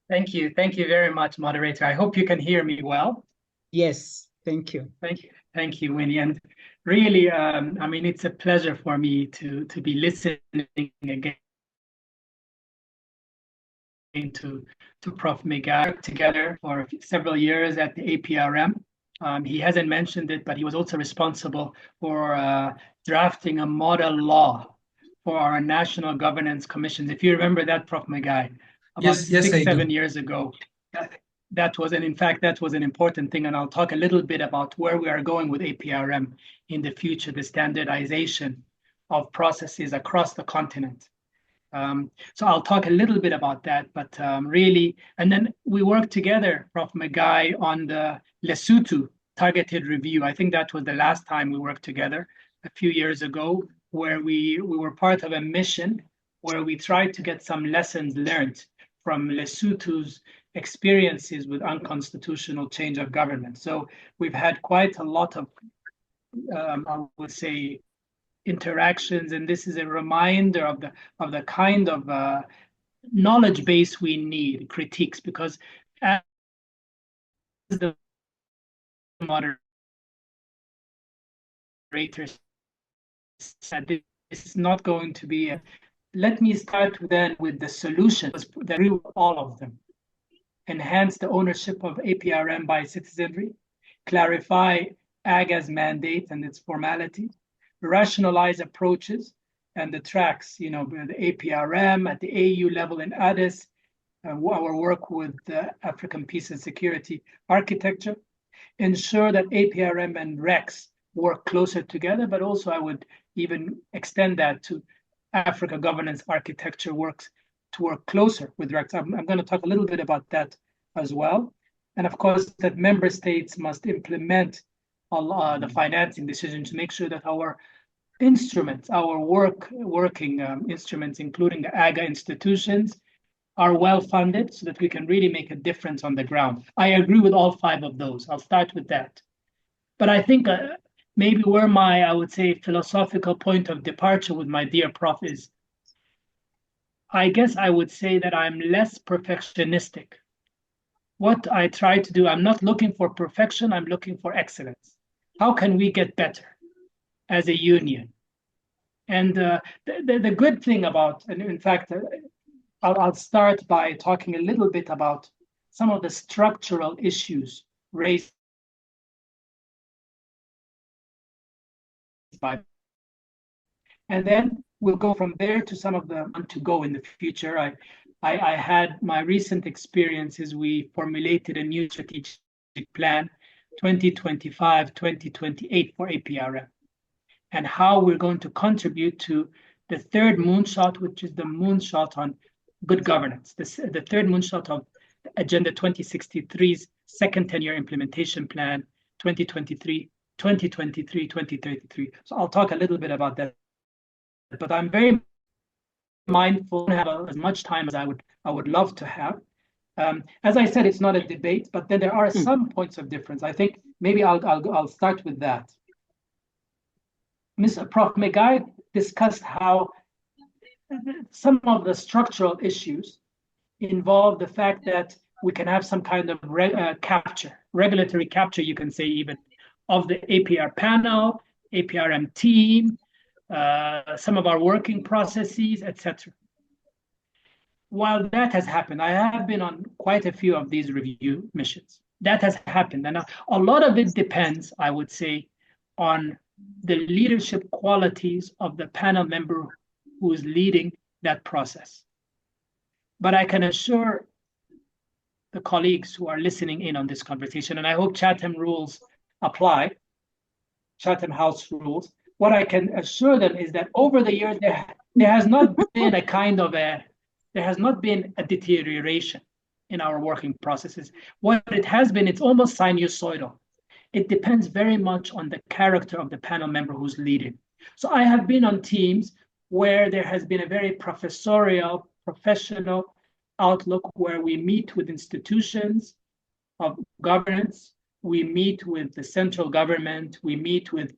Thank you. Thank you very much, moderator. I hope you can hear me well. Yes, thank you. Thank you. Thank you, Winnie. And really, I mean, it's a pleasure for me to be listening again to Prof. Migai together for several years at the APRM. He hasn't mentioned it, but he was also responsible for drafting a model law for our national governance commissions. If you remember that, Prof. Migai, about yes, 7 years ago, that was an important thing. And I'll talk a little bit about where we are going with APRM in the future, the standardization of processes across the continent. So I'll talk a little bit about that, but really, and then we worked together, Prof. Migai, on the Lesotho targeted review. I think that was the last time we worked together a few years ago, where we were part of a mission where we tried to get some lessons learned from Lesotho's experiences with unconstitutional change of government. So we've had quite a lot of, I would say, interactions, and this is a reminder of the kind of knowledge base we need, critiques, because as the moderator said, this is not going to be a, let me start then with the solutions that agree with all of them. Enhance the ownership of APRM by citizenry, clarify AGA's mandate and its formality, rationalize approaches and the tracks, the APRM at the AU level in ADIS, our work with the African Peace and Security Architecture, ensure that APRM and REX work closer together, but also I would even extend that to Africa Governance Architecture works to work closer with REX. I'm going to talk a little bit about that as well. And of course, that member states must implement the financing decision to make sure that our instruments, our working instruments, including the AGA institutions, are well funded so that we can really make a difference on the ground. I agree with all 5 of those. I'll start with that. But I think maybe where my, I would say, philosophical point of departure with my dear Prof is, I guess I would say that I'm less perfectionistic. What I try to do, I'm not looking for perfection, I'm looking for excellence. How can we get better as a union? And the good thing about, and in fact, I'll start by talking a little bit about some of the structural issues raised by And then we'll go from there to some of the to go in the future. I had my recent experiences. We formulated a new strategic plan, 2025-2028 for APRM, and how we're going to contribute to the third moonshot, which is the moonshot on good governance, the third moonshot of Agenda 2063's second 10-year implementation plan, 2023-2033. So I'll talk a little bit about that, but I'm very mindful to have as much time as I would love to have. As I said, it's not a debate, but then there are some points of difference. I think maybe I'll start with that. Prof. Migai discussed how some of the structural issues involve the fact that we can have some kind of regulatory capture, you can say even, of the APR panel, APRM team, some of our working processes, etc. While that has happened, I have been on quite a few of these review missions. That has happened. And a lot of it depends, I would say, on the leadership qualities of the panel member who is leading that process. But I can assure the colleagues who are listening in on this conversation, and I hope Chatham rules apply, Chatham House rules, what I can assure them is that over the years, there has not been there has not been a deterioration in our working processes. What it has been, it's almost sinusoidal. It depends very much on the character of the panel member who's leading. So I have been on teams where there has been a very professorial, professional outlook, where we meet with institutions of governance, we meet with the central government, we meet with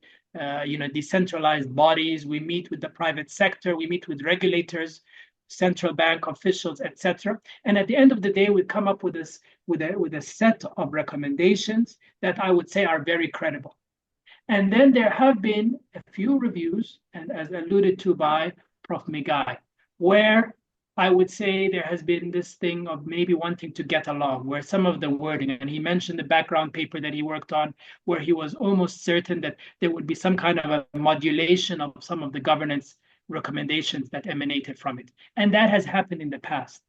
decentralized bodies, we meet with the private sector, we meet with regulators, central bank officials, etc. And at the end of the day, we come up with a set of recommendations that I would say are very credible. And then there have been a few reviews, and as alluded to by Prof. Migai, where I would say there has been this thing of maybe wanting to get along, where some of the wording, and he mentioned the background paper that he worked on, where he was almost certain that there would be some kind of a modulation of some of the governance recommendations that emanated from it. And that has happened in the past.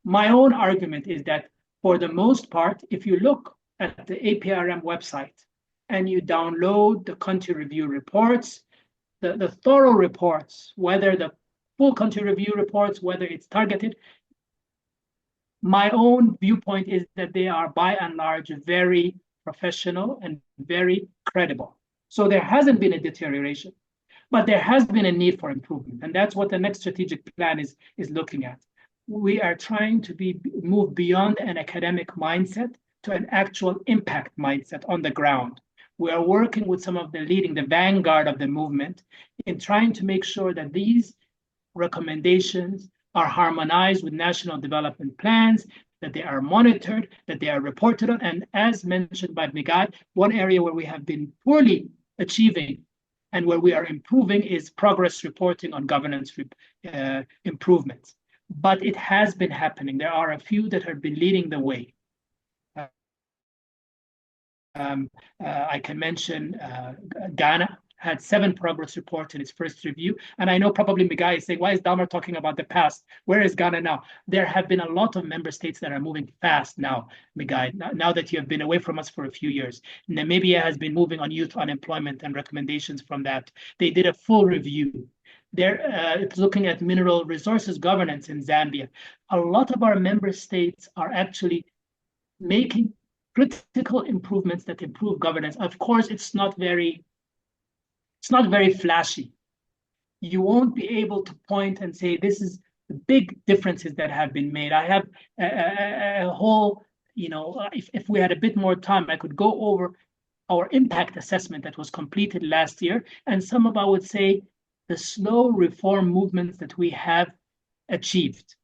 My own argument is that for the most part, if you look at the APRM website and you download the country review reports, the thorough reports, whether the full country review reports, whether it's targeted, my own viewpoint is that they are by and large very professional and very credible. So there hasn't been a deterioration, but there has been a need for improvement. And that's what the next strategic plan is looking at. We are trying to move beyond an academic mindset to an actual impact mindset on the ground. We are working with some of the vanguard of the movement in trying to make sure that these recommendations are harmonized with national development plans, that they are monitored, that they are reported on. And as mentioned by Migai, one area where we have been poorly achieving and where we are improving is progress reporting on governance improvements. But it has been happening. There are a few that have been leading the way. I can mention Ghana had 7 progress reports in its first review. And I know probably Migai is saying, why is Dalmar talking about the past? Where is Ghana now? There have been a lot of member states that are moving fast now, Migai, now that you have been away from us for a few years. Namibia has been moving on youth unemployment and recommendations from that. They did a full review. It's looking at mineral resources governance in Zambia. A lot of our member states are actually making critical improvements that improve governance. Of course, it's not very flashy. You won't be able to point and say, this is the big differences that have been made. I have a whole, if we had a bit more time, I could go over our impact assessment that was completed last year and some of, I would say, the slow reform movements that we have achieved.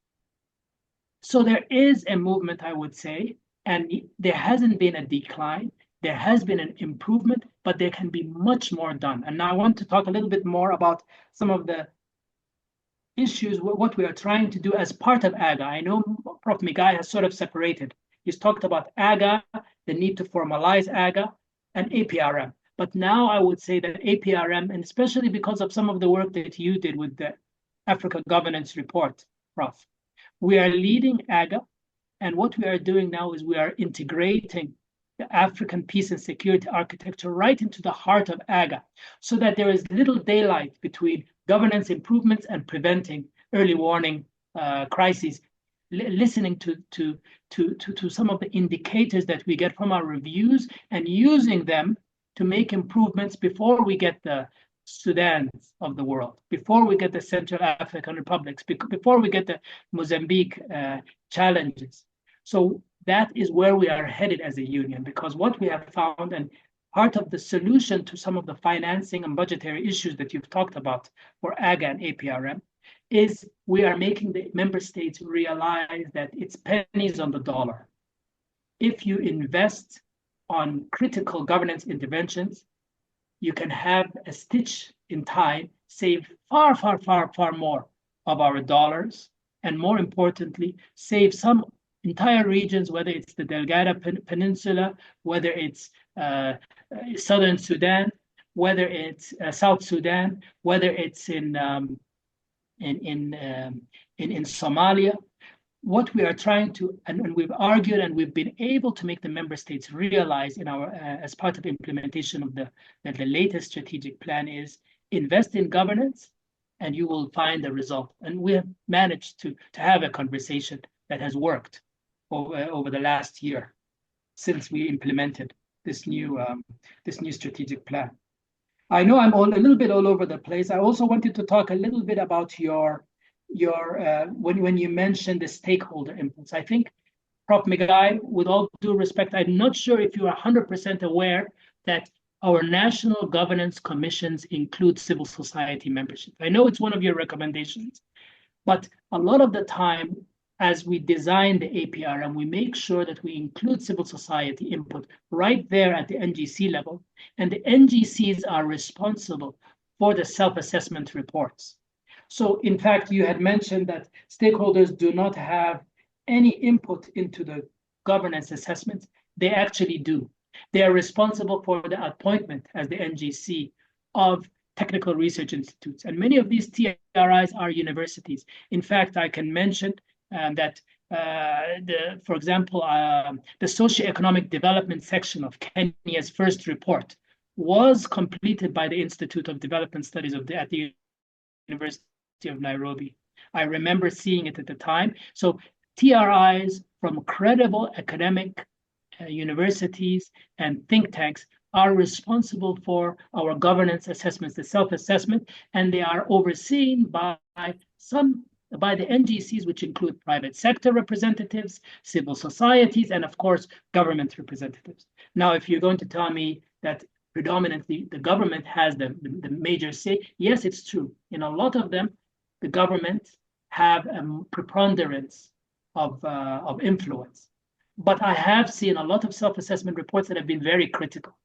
So there is a movement, I would say, and there hasn't been a decline. There has been an improvement, but there can be much more done. And now I want to talk a little bit more about some of the issues, what we are trying to do as part of AGA. I know Prof. Migai has sort of separated. He's talked about AGA, the need to formalize AGA, and APRM. But now I would say that APRM, and especially because of some of the work that you did with the Africa Governance Report, Prof, we are leading AGA. And what we are doing now is we are integrating the African peace and security architecture right into the heart of AGA, so that there is little daylight between governance improvements and preventing early warning crises, listening to some of the indicators that we get from our reviews and using them to make improvements before we get the Sudans of the world, before we get the Central African Republics, before we get the Mozambique challenges. So that is where we are headed as a union, because what we have found, and part of the solution to some of the financing and budgetary issues that you've talked about for AGA and APRM, is we are making the member states realize that it's pennies on the dollar. If you invest on critical governance interventions, you can have a stitch in time, save far, far, far, far more of our dollars, and more importantly, save some entire regions, whether it's the Delgado Peninsula, whether it's Southern Sudan, whether it's South Sudan, whether it's in Somalia. What we are trying to, and we've argued and we've been able to make the member states realize in our, as part of implementation of the latest strategic plan, is invest in governance and you will find the result. And we have managed to have a conversation that has worked over the last year since we implemented this new strategic plan. I know I'm a little bit all over the place. I also wanted to talk a little bit about your when you mentioned the stakeholder inputs. I think, Prof. Migai, with all due respect, I'm not sure if you are 100% aware that our national governance commissions include civil society membership. I know it's one of your recommendations, but a lot of the time, as we design the APRM, we make sure that we include civil society input right there at the NGC level, and the NGCs are responsible for the self-assessment reports. So in fact, you had mentioned that stakeholders do not have any input into the governance assessments. They actually do. They are responsible for the appointment as the NGC of technical research institutes. And many of these TRIs are universities. In fact, I can mention that, for example, the socioeconomic development section of Kenya's first report was completed by the Institute of Development Studies at the University of Nairobi. I remember seeing it at the time. So TRIs from credible academic universities and think tanks are responsible for our governance assessments, the self-assessment, and they are overseen by the NGCs, which include private sector representatives, civil societies, and of course, government representatives. Now, if you're going to tell me that predominantly the government has the major say, yes, it's true. In a lot of them, the government have a preponderance of influence. But I have seen a lot of self-assessment reports that have been very critical.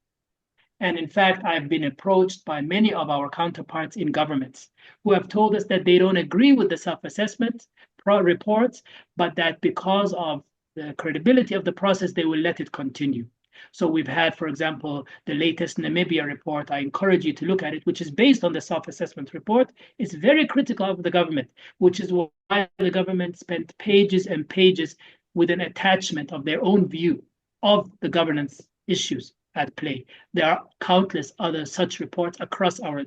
And in fact, I've been approached by many of our counterparts in governments who have told us that they don't agree with the self-assessment reports, but that because of the credibility of the process, they will let it continue. So we've had, for example, the latest Namibia report. I encourage you to look at it, which is based on the self-assessment report. It's very critical of the government, which is why the government spent pages and pages with an attachment of their own view of the governance issues at play. There are countless other such reports across our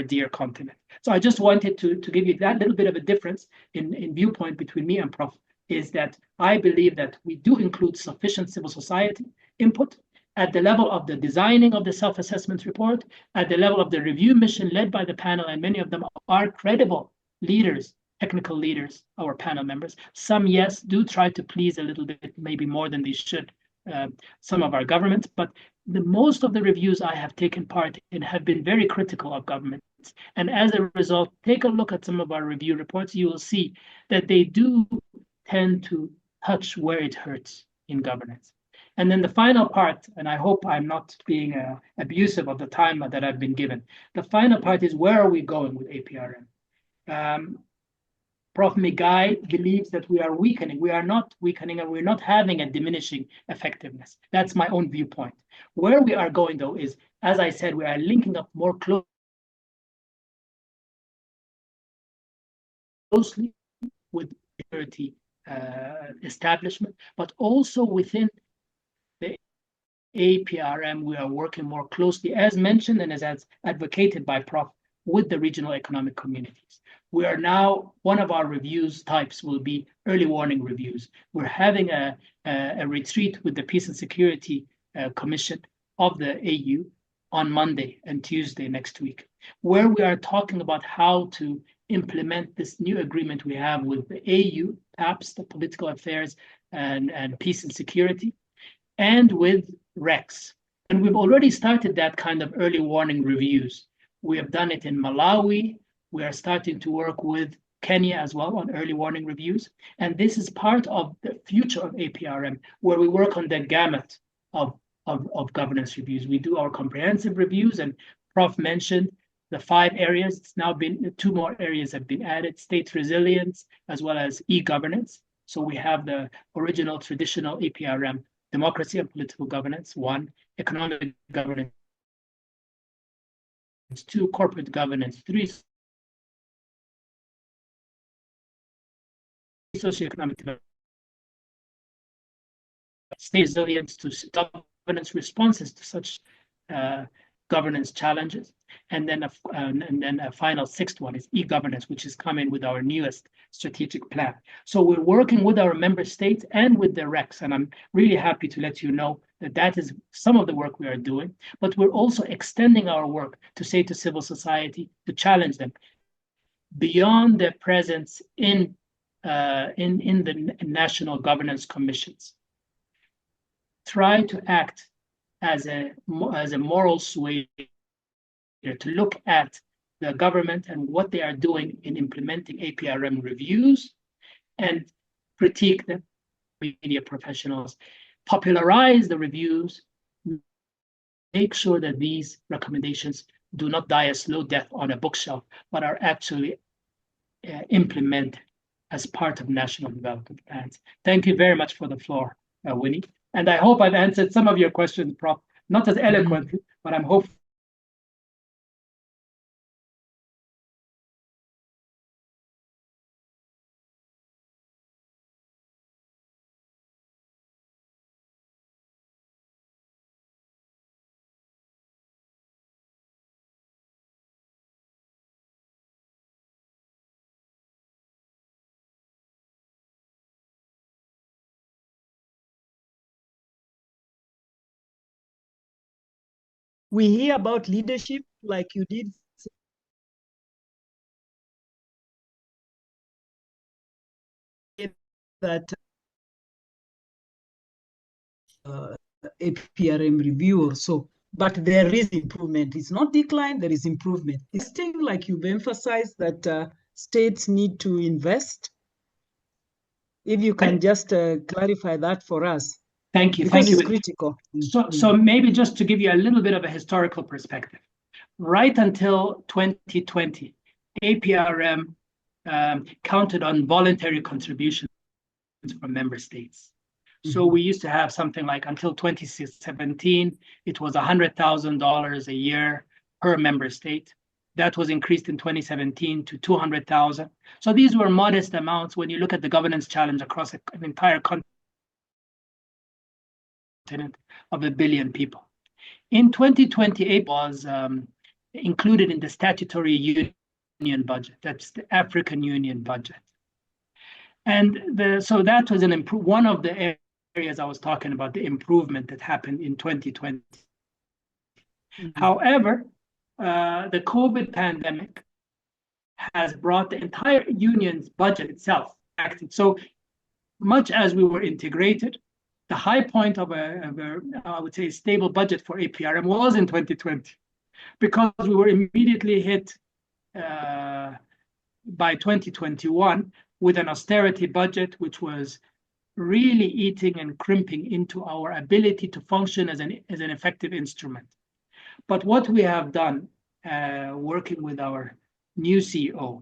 dear continent. So I just wanted to give you that little bit of a difference in viewpoint between me and Prof, is that I believe that we do include sufficient civil society input at the level of the designing of the self-assessment report, at the level of the review mission led by the panel, and many of them are credible leaders, technical leaders, our panel members. Some, yes, do try to please a little bit, maybe more than they should, some of our governments, but most of the reviews I have taken part in have been very critical of governments. And as a result, take a look at some of our review reports, you will see that they do tend to touch where it hurts in governance. And then the final part, and I hope I'm not being abusive of the time that I've been given, the final part is, where are we going with APRM? Prof. Migai believes that we are weakening. We are not weakening, and we're not having a diminishing effectiveness. That's my own viewpoint. Where we are going, though, is, as I said, we are linking up more closely with security establishment, but also within the APRM, we are working more closely, as mentioned and as advocated by Prof, with the regional economic communities. We are now, one of our reviews types will be early warning reviews. We're having a retreat with the Peace and Security Commission of the AU on Monday and Tuesday next week, where we are talking about how to implement this new agreement we have with the AU, PAPS, the Political Affairs and Peace and Security, and with REX. And we've already started that kind of early warning reviews. We have done it in Malawi. We are starting to work with Kenya as well on early warning reviews. And this is part of the future of APRM, where we work on the gamut of governance reviews. We do our comprehensive reviews, and Prof mentioned the 5 areas. It's now been 2 more areas have been added: state resilience as well as e-governance. So we have the original traditional APRM, democracy and political governance, 1, economic governance, 2, corporate governance, 3, socioeconomic development, state resilience to governance responses to such governance challenges, and then a final 6th one is e-governance, which is coming with our newest strategic plan. So we're working with our member states and with the REX, and I'm really happy to let you know that that is some of the work we are doing. But we're also extending our work to say to civil society, to challenge them beyond their presence in the national governance commissions. Try to act as a moral sway to look at the government and what they are doing in implementing APRM reviews, and critique them, media professionals, popularize the reviews, make sure that these recommendations do not die a slow death on a bookshelf, but are actually implemented as part of national development plans. Thank you very much for the floor, Winnie. And I hope I've answered some of your questions, Prof. Not as eloquently, but I'm hopeful. We hear about leadership like you did. That APRM review or so, but there is improvement. It's not decline, there is improvement. It's still like you've emphasized that states need to invest. If you can just clarify that for us. Thank you. Because Thank you. it's critical. So maybe just to give you a little bit of a historical perspective, right until 2020, APRM counted on voluntary contributions from member states. So we used to have something like, until 2017, it was $100,000 a year per member state. That was increased in 2017 to 200,000. So these were modest amounts when you look at the governance challenge across an entire continent of 1 billion people. In 2020, it was included in the statutory union budget. That's the African Union budget. And so that was one of the areas I was talking about, the improvement that happened in 2020. However, the COVID pandemic has brought the entire union's budget itself active. So much as we were integrated, the high point of I would say, stable budget for APRM was in 2020, because we were immediately hit by 2021 with an austerity budget, which was really eating and crimping into our ability to function as an effective instrument. But what we have done, working with our new CEO,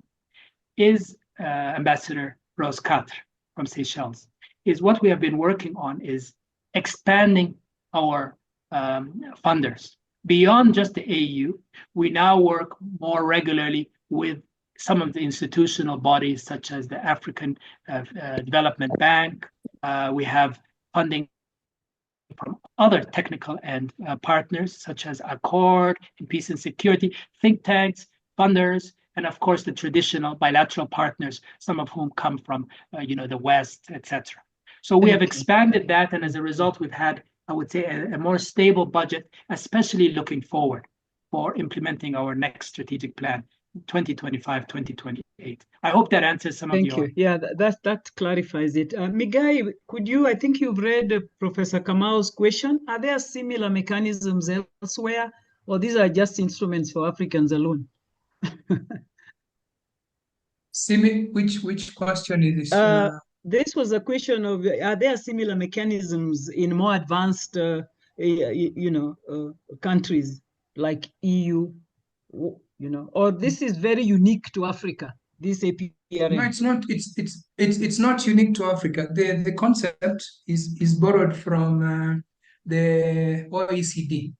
is Ambassador Rose Khatre from Seychelles, is what we have been working on is expanding our funders. Beyond just the AU, we now work more regularly with some of the institutional bodies, such as the African Development Bank. We have funding from other technical and partners, such as Accord in Peace and Security, think tanks, funders, and of course the traditional bilateral partners, some of whom come from the West, etc. So we have expanded that, and as a result, we've had, I would say, a more stable budget, especially looking forward for implementing our next strategic plan, 2025-2028. I hope that answers some of your... Thank you. Yeah, that clarifies it. Migai, could you, I think you've read Professor Kamau's question. Are there similar mechanisms elsewhere, or these are just instruments for Africans alone? Which question is this? This was a question of, are there similar mechanisms in more advanced, countries like EU, or this is very unique to Africa, this APRM? No, it's not. It's not unique to Africa. The concept is borrowed from the OECD.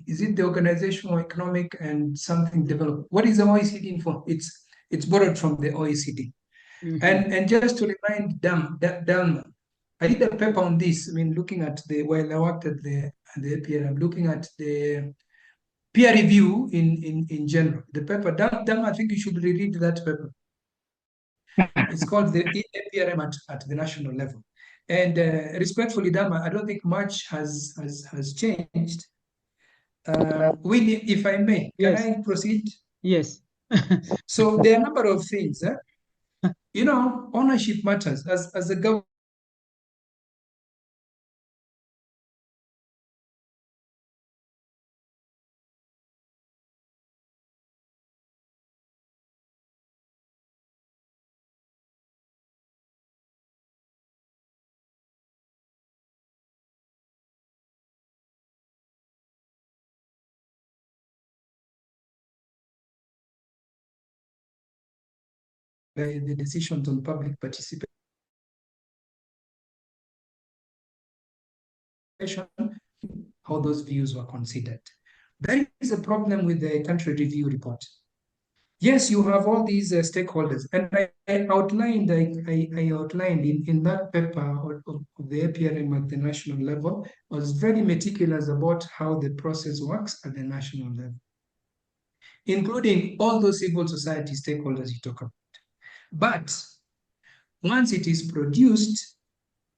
Is it the Organization for Economic and something Development? What is the OECD for? It's borrowed from the OECD. Mm-hmm. And just to remind Dalma, I did a paper on this. I mean, looking at while I worked at the APRM, looking at the peer review in general. The paper, Dalma, I think you should reread that paper. It's called the APRM at the national level. And respectfully, Dalma, I don't think much has changed. Willie, if I may, yes. Can I proceed? Yes. So there are a number of things. Ownership matters. As a government, the decisions on public participation, how those views were considered. There is a problem with the country review report. Yes, you have all these stakeholders, and I outlined in that paper of the APRM at the national level. I was very meticulous about how the process works at the national level, including all those civil society stakeholders you talk about. But once it is produced,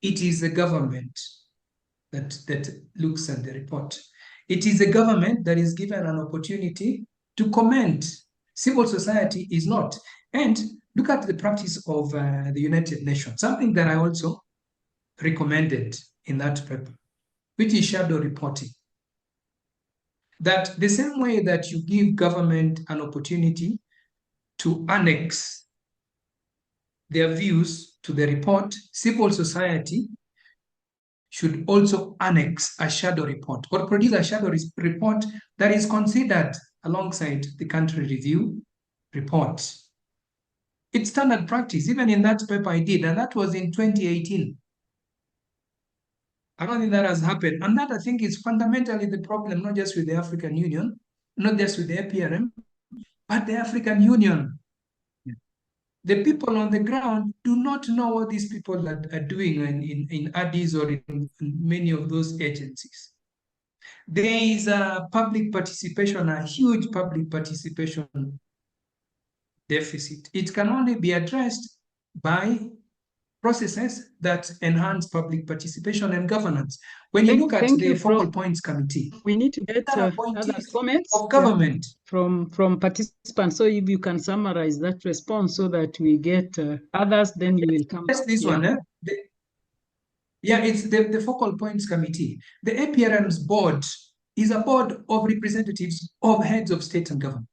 it is the government that looks at the report. It is the government that is given an opportunity to comment. Civil society is not. And look at the practice of the United Nations, something that I also recommended in that paper, which is shadow reporting. That the same way that you give government an opportunity to annex their views to the report, civil society should also annex a shadow report or produce a shadow report that is considered alongside the country review report. It's standard practice, even in that paper I did, and that was in 2018. I don't think that has happened. And that, I think, is fundamentally the problem, not just with the African Union, not just with the APRM, but the African Union. The people on the ground do not know what these people are doing in IDS or in many of those agencies. There is a public participation, a huge public participation deficit. It can only be addressed by processes that enhance public participation and governance. When you look at the focal points committee, we need to get other comments of government from participants. So if you can summarize that response so that we get others, then you will come. Yes, this one. It's the focal points committee. The APRM's board is a board of representatives of heads of state and government.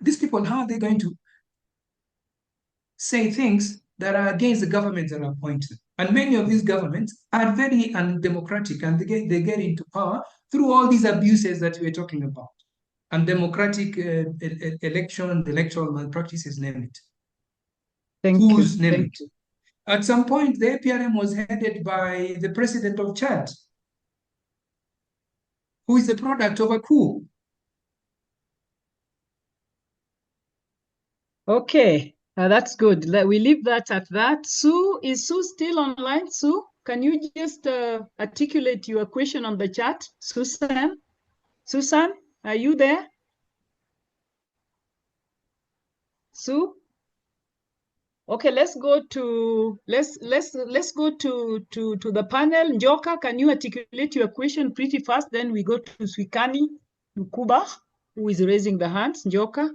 These people, how are they going to say things that are against the governments that are appointed? And many of these governments are very undemocratic, and they get into power through all these abuses that we're talking about. Undemocratic election, electoral malpractices, name it. who's Thank named. you. At some point, the APRM was headed by the president of Chad, who is the product of a coup. Okay, that's good. We leave that at that. Sue, is Sue still online? Sue, can you just articulate your question on the chat? Susan, are you there? Sue? Okay, let's go to the panel. Njoka, can you articulate your question pretty fast? Then we go to Swikani Nkuba, who is raising the hand. Njoka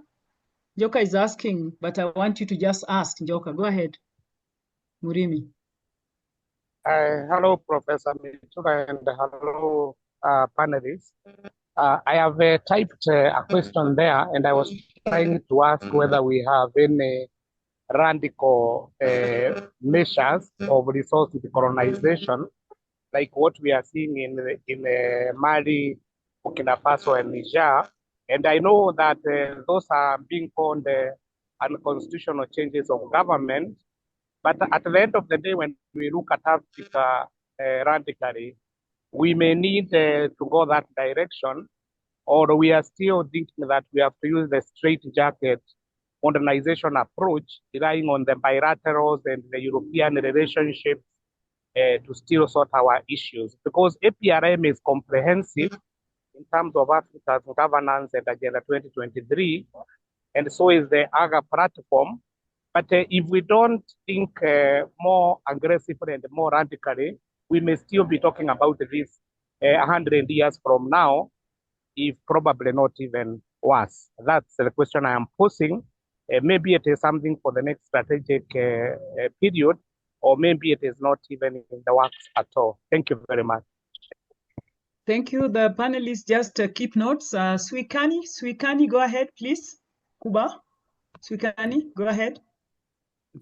is asking, but I want you to just ask. Njoka, go ahead. Murimi. Hello, Professor Mitura, and hello, panelists. I have typed a question there, and I was trying to ask whether we have any radical measures of resource decolonization, like what we are seeing in Mali, Burkina Faso, and Niger. And I know that those are being called unconstitutional changes of government. But at the end of the day, when we look at Africa radically, we may need to go that direction, or we are still thinking that we have to use the straitjacket modernization approach, relying on the bilaterals and the European relationships to still sort our issues. Because APRM is comprehensive in terms of Africa's governance and Agenda 2023, and so is the AGA platform. But if we don't think more aggressively and more radically, we may still be talking about this 100 years from now, if probably not even worse. That's the question I am posing. Maybe it is something for the next strategic period, or maybe it is not even in the works at all. Thank you very much. Thank you. The panelists just keep notes. Swikani, go ahead, please. Kuba, Swikani, go ahead.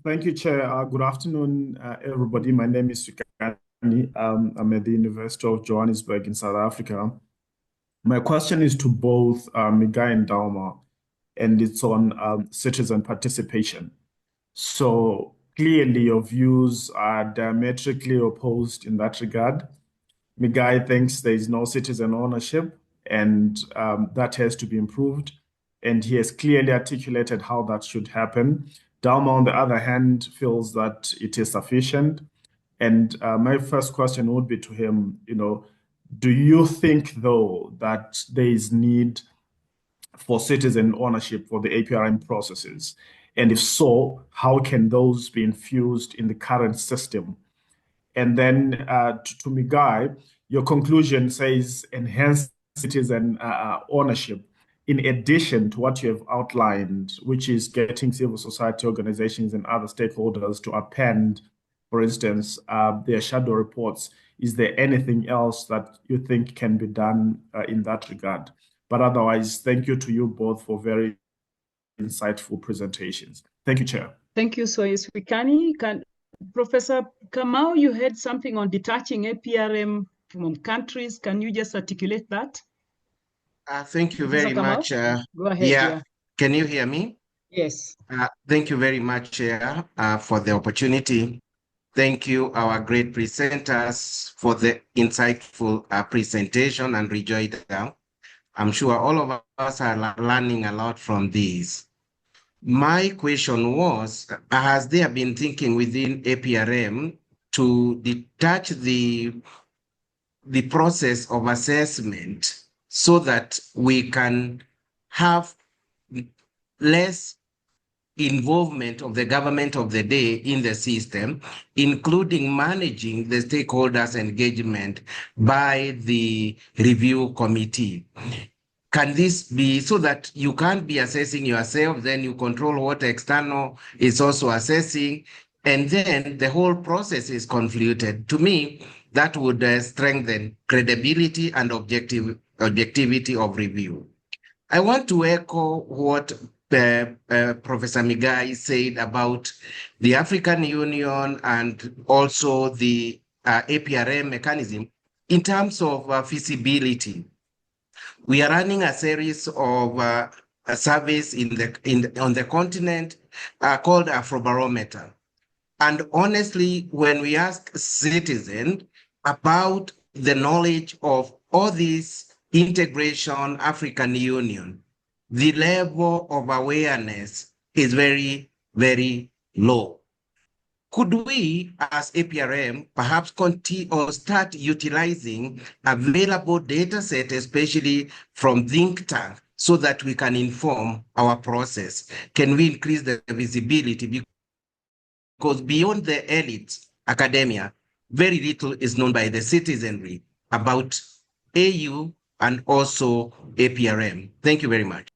Thank you, Chair. Good afternoon, everybody. My name is Swikani. I'm at the University of Johannesburg in South Africa. My question is to both Migai and Dauma, and it's on citizen participation. So clearly your views are diametrically opposed in that regard. Migai thinks there is no citizen ownership, and that has to be improved. And he has clearly articulated how that should happen. Dauma, on the other hand, feels that it is sufficient. And my first question would be to him, do you think, though, that there is need for citizen ownership for the APRM processes? And if so, how can those be infused in the current system? And then to Migai, your conclusion says enhance citizen ownership, in addition to what you have outlined, which is getting civil society organizations and other stakeholders to append, for instance, their shadow reports. Is there anything else that you think can be done in that regard? But otherwise, thank you to you both for very insightful presentations. Thank you, Chair. Thank you, Swikani. Professor Kamau, you had something on detaching APRM from countries. Can you just articulate that? Thank you very much. Go ahead. Yeah. Can you hear me? Yes. Thank you very much, Chair, for the opportunity. Thank you, our great presenters, for the insightful presentation and rejoinder. I'm sure all of us are learning a lot from these. My question was, has there been thinking within APRM to detach the process of assessment so that we can have less involvement of the government of the day in the system, including managing the stakeholders' engagement by the review committee? Can this be so that you can't be assessing yourself, then you control what external is also assessing, and then the whole process is convoluted? To me, that would strengthen credibility and objectivity of review. I want to echo what Professor Migai said about the African Union and also the APRM mechanism in terms of feasibility. We are running a series of surveys on the continent called Afrobarometer. And honestly, when we ask citizens about the knowledge of all this integration, African Union, the level of awareness is very, very low. Could we, as APRM, perhaps continue or start utilizing available data set, especially from think tank, so that we can inform our process? Can we increase the visibility? Because beyond the elite academia, very little is known by the citizenry about AU and also APRM. Thank you very much.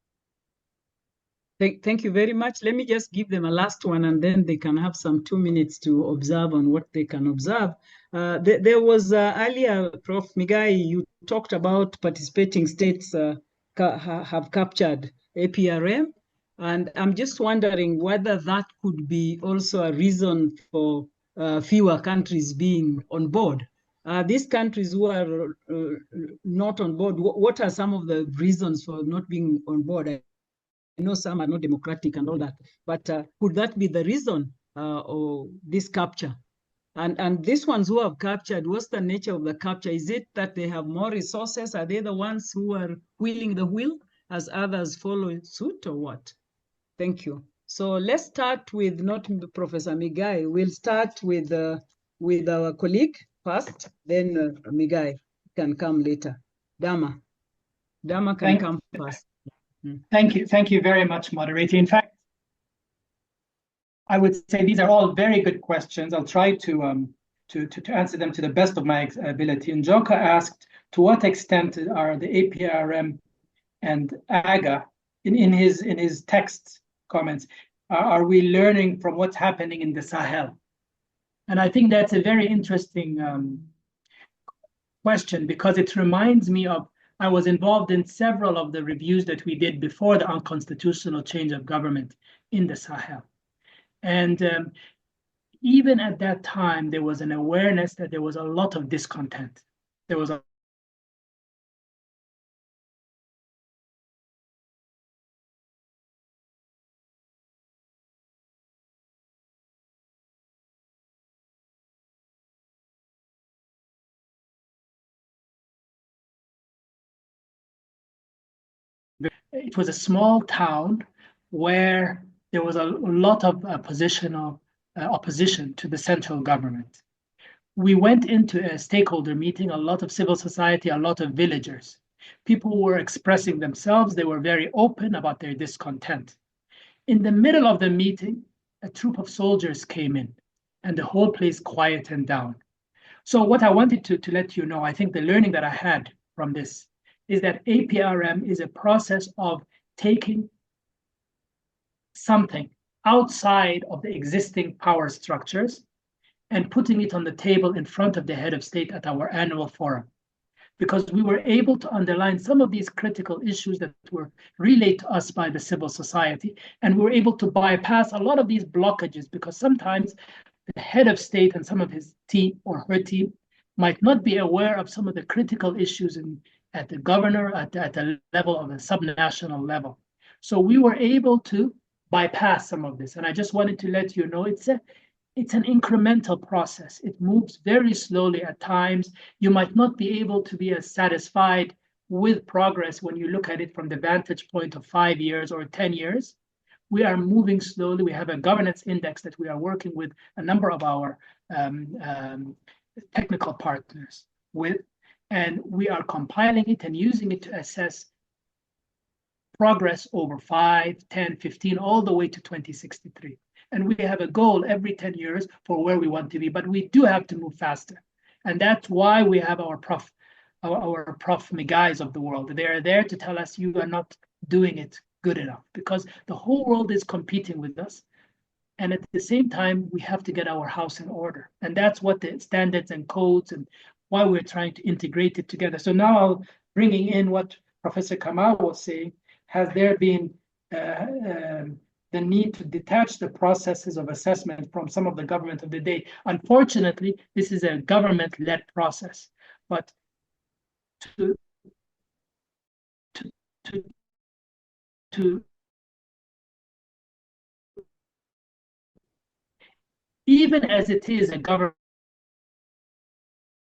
Thank you very much. Let me just give them a last one, and then they can have some 2 minutes to observe on what they can observe. There was earlier, Prof. Migai, you talked about participating states have captured APRM, and I'm just wondering whether that could be also a reason for fewer countries being on board. These countries who are not on board, what are some of the reasons for not being on board? I know some are not democratic and all that, but could that be the reason or this capture? And these ones who have captured, what's the nature of the capture? Is it that they have more resources? Are they the ones who are wheeling the wheel as others follow suit, or what? Thank you. So let's start with not Professor Migai. We'll start with our colleague first, then Migai can come later. Dama can come first. Thank you very much, moderator. In fact, I would say these are all very good questions. I'll try to answer them to the best of my ability. And Joka asked, to what extent are the APRM and AGA in his text comments, are we learning from what's happening in the Sahel? And I think that's a very interesting question, because it reminds me of, I was involved in several of the reviews that we did before the unconstitutional change of government in the Sahel. And even at that time, there was an awareness that there was a lot of discontent. There was it was a small town where there was a lot of opposition to the central government. We went into a stakeholder meeting, a lot of civil society, a lot of villagers. People were expressing themselves. They were very open about their discontent. In the middle of the meeting, a troop of soldiers came in, and the whole place quietened down. So what I wanted to let you know, I think the learning that I had from this is that APRM is a process of taking something outside of the existing power structures and putting it on the table in front of the head of state at our annual forum. Because we were able to underline some of these critical issues that were relayed to us by the civil society, and we were able to bypass a lot of these blockages, because sometimes the head of state and some of his team or her team might not be aware of some of the critical issues at the governor, at the level of a subnational level. So we were able to bypass some of this. And I just wanted to let you know it's an incremental process. It moves very slowly at times. You might not be able to be as satisfied with progress when you look at it from the vantage point of 5 years or 10 years. We are moving slowly. We have a governance index that we are working with a number of our technical partners with, and we are compiling it and using it to assess progress over 5, 10, 15, all the way to 2063. And we have a goal every 10 years for where we want to be, but we do have to move faster. And that's why we have our Prof Migais of the world. They are there to tell us you are not doing it good enough, because the whole world is competing with us. And at the same time, we have to get our house in order. And that's what the standards and codes and why we're trying to integrate it together. So now I'll bringing in what Professor Kamau was saying. Has there been the need to detach the processes of assessment from some of the government of the day? Unfortunately, this is a government-led process. But to even as it is a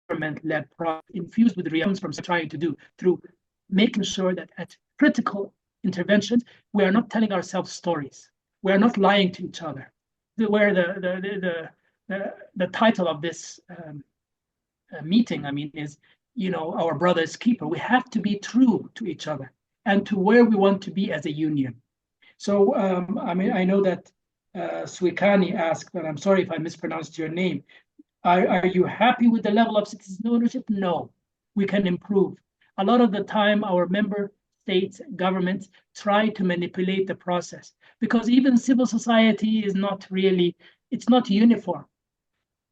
government-led process infused with realms from trying to do through making sure that at critical interventions, we are not telling ourselves stories. We are not lying to each other. Where the title of this meeting, I mean, is, you know, our brother's keeper. We have to be true to each other and to where we want to be as a union. So, I mean, I know that Swikani asked, and I'm sorry if I mispronounced your name, are you happy with the level of citizen ownership? No, we can improve. A lot of the time, our member states, governments try to manipulate the process because even civil society is not really, it's not uniform.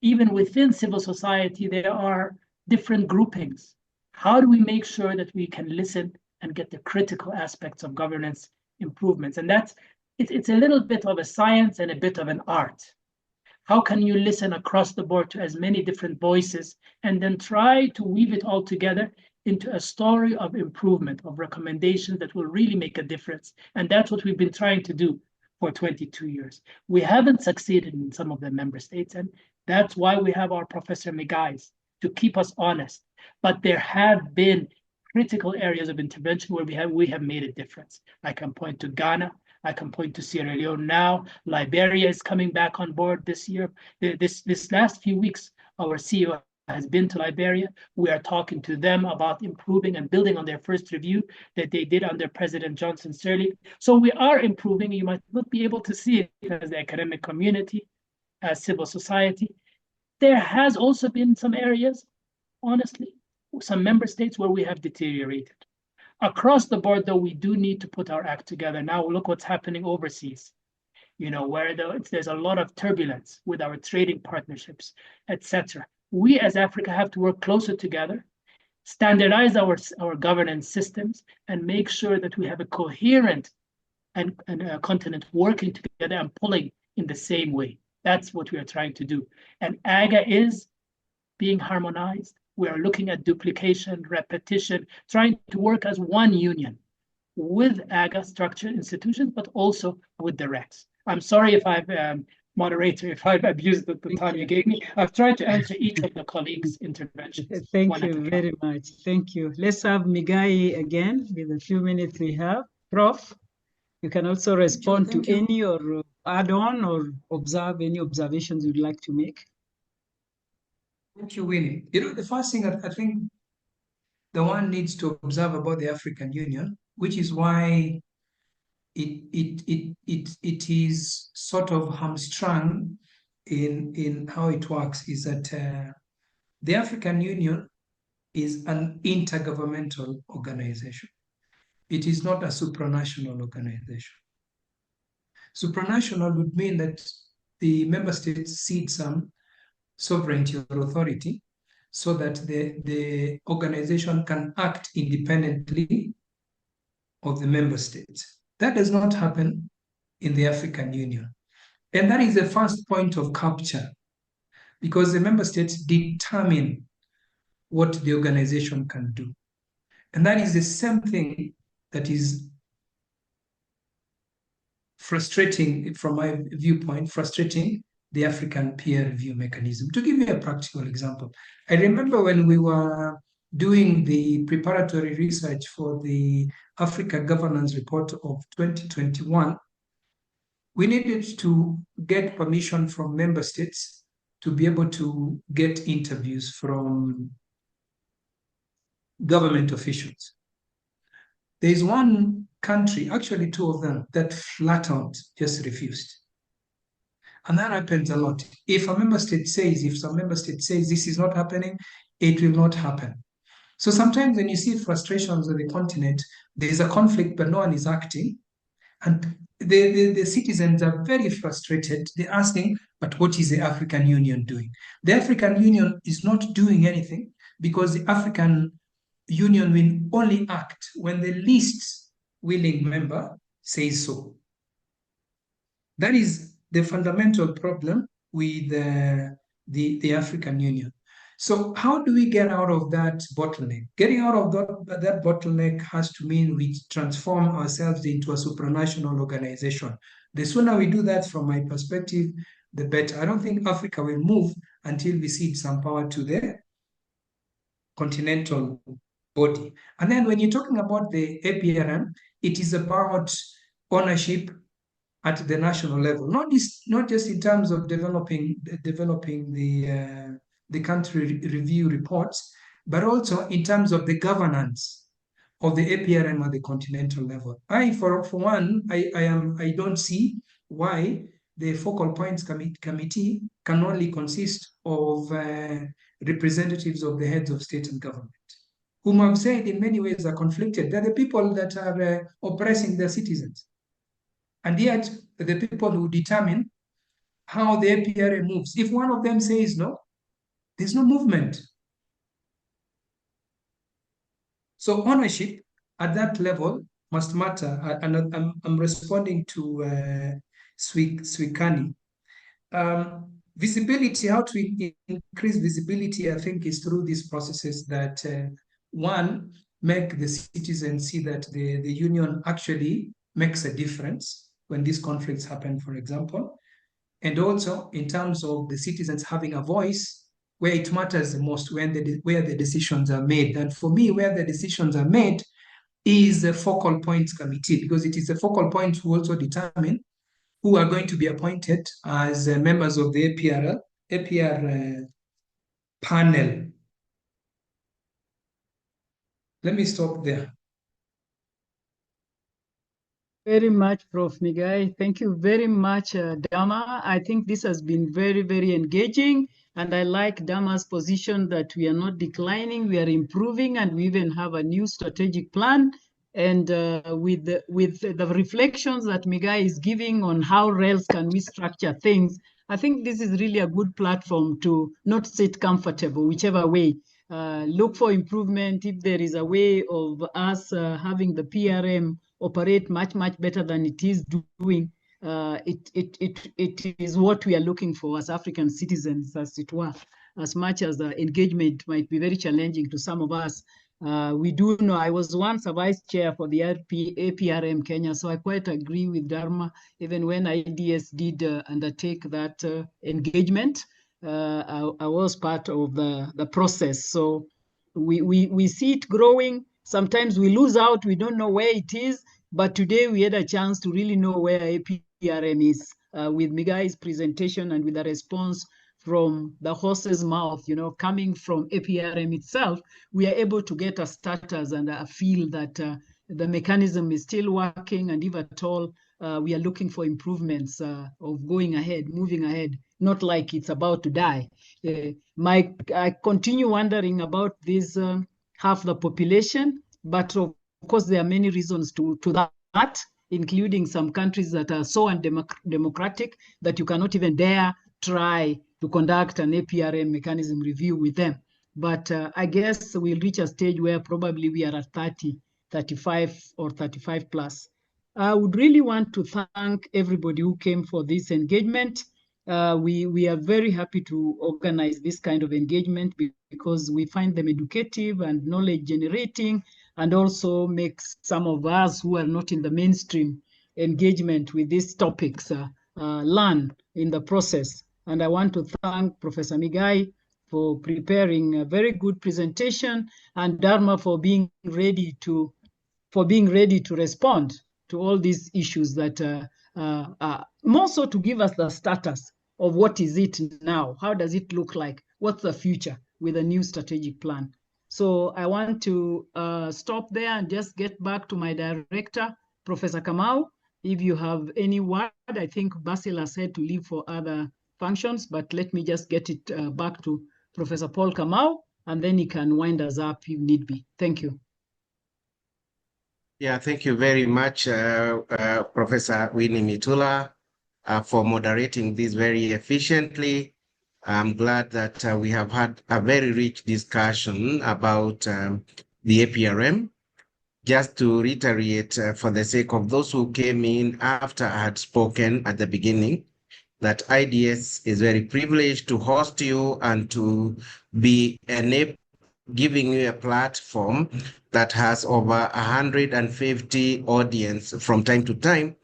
Even within civil society, there are different groupings. How do we make sure that we can listen and get the critical aspects of governance improvements? And that's, it's a little bit of a science and a bit of an art. How can you listen across the board to as many different voices and then try to weave it all together into a story of improvement, of recommendations that will really make a difference? And that's what we've been trying to do for 22 years. We haven't succeeded in some of the member states, and that's why we have our Professor Migais to keep us honest. But there have been critical areas of intervention where we have made a difference. I can point to Ghana. I can point to Sierra Leone now. Liberia is coming back on board this year. This last few weeks, our CEO has been to Liberia. We are talking to them about improving and building on their first review that they did under President Johnson Sirleaf. So we are improving. You might not be able to see it as the academic community, as civil society. There has also been some areas, honestly, some member states where we have deteriorated. Across the board, though, we do need to put our act together. Now look what's happening overseas, you know, where there's a lot of turbulence with our trading partnerships, etc. We as Africa have to work closer together, standardize our governance systems, and make sure that we have a coherent and a continent working together and pulling in the same way. That's what we are trying to do. And AGA is being harmonized. We are looking at duplication, repetition, trying to work as one union with AGA structured institutions, but also with the RECs. I'm sorry if I've, moderator, if I've abused the time you gave me. I've tried to answer each of the colleagues' interventions. Thank you very much. Thank you. Let's have Migai again with the few minutes we have. Prof, you can also respond to any or add on or observe any observations you'd like to make. Thank you, Winnie. You know, the first thing I think the one needs to observe about the African Union, which is why it is sort of hamstrung in how it works, is that the African Union is an intergovernmental organization. It is not a supranational organization. Supranational would mean that the member states cede some sovereignty or authority so that the organization can act independently of the member states. That does not happen in the African Union. And that is the first point of capture, because the member states determine what the organization can do. And that is the same thing that is frustrating, from my viewpoint, frustrating the African peer review mechanism. To give you a practical example, I remember when we were doing the preparatory research for the Africa Governance Report of 2021, we needed to get permission from member states to be able to get interviews from government officials. There is one country, actually two of them, that flat out just refused. And that happens a lot. If some member state says this is not happening, it will not happen. So sometimes when you see frustrations on the continent, there is a conflict, but no one is acting. And the citizens are very frustrated. They're asking, but what is the African Union doing? The African Union is not doing anything, because the African Union will only act when the least willing member says so. That is the fundamental problem with the African Union. So how do we get out of that bottleneck? Getting out of that bottleneck has to mean we transform ourselves into a supranational organization. The sooner we do that, from my perspective, the better. I don't think Africa will move until we cede some power to the continental body. And then when you're talking about the APRM, it is about ownership at the national level, not just in terms of developing the country review reports, but also in terms of the governance of the APRM at the continental level. For one, I don't see why the focal points committee can only consist of representatives of the heads of state and government, whom I've said in many ways are conflicted. They're the people that are oppressing their citizens. And yet, the people who determine how the APRM moves. If one of them says no, there's no movement. So ownership at that level must matter. And I'm responding to Swikani. Visibility, how to increase visibility, I think, is through these processes that, one, make the citizens see that the union actually makes a difference when these conflicts happen, for example. And also in terms of the citizens having a voice where it matters the most, where the decisions are made. And for me, where the decisions are made is the focal points committee, because it is the focal points who also determine who are going to be appointed as members of the APR panel. Let me stop there. Very much, Prof. Migai. Thank you very much, Dama. I think this has been very, very engaging. And I like Dama's position that we are not declining, we are improving, and we even have a new strategic plan. And with the reflections that Migai is giving on how else can we structure things, I think this is really a good platform to not sit comfortable, whichever way. Look for improvement. If there is a way of us having the PRM operate much, much better than it is doing, it is what we are looking for as African citizens, as it were. As much as the engagement might be very challenging to some of us, we do know, I was once a vice chair for the APRM Kenya, so I quite agree with Dharma. Even when IDS did undertake that engagement, I was part of the process. So we see it growing. Sometimes we lose out, we don't know where it is, but today we had a chance to really know where APRM is with Migai's presentation and with the response from the horse's mouth, coming from APRM itself. We are able to get a status and a feel that the mechanism is still working, and if at all, we are looking for improvements of going ahead, moving ahead, not like it's about to die. I continue wondering about this half the population, but of course there are many reasons to that, including some countries that are so undemocratic that you cannot even dare try to conduct an APRM mechanism review with them. But I guess we'll reach a stage where probably we are at 30, 35 or 35 plus. I would really want to thank everybody who came for this engagement. We are very happy to organize this kind of engagement because we find them educative and knowledge generating, and also makes some of us who are not in the mainstream engagement with these topics learn in the process. And I want to thank Professor Migai for preparing a very good presentation, and Dharma for being ready to respond to all these issues that more so to give us the status of what is it now, how does it look like, what's the future with a new strategic plan. So I want to stop there and just get back to my director, Professor Kamau. If you have any word, I think Basil has said to leave for other functions, but let me just get it back to Professor Paul Kamau, and then he can wind us up if need be. Thank you. Yeah, thank you very much, Professor Winnie Mitula, for moderating this very efficiently. I'm glad that we have had a very rich discussion about the APRM. Just to reiterate, for the sake of those who came in after I had spoken at the beginning, that IDS is very privileged to host you and to be giving you a platform that has over 150 audience from time to time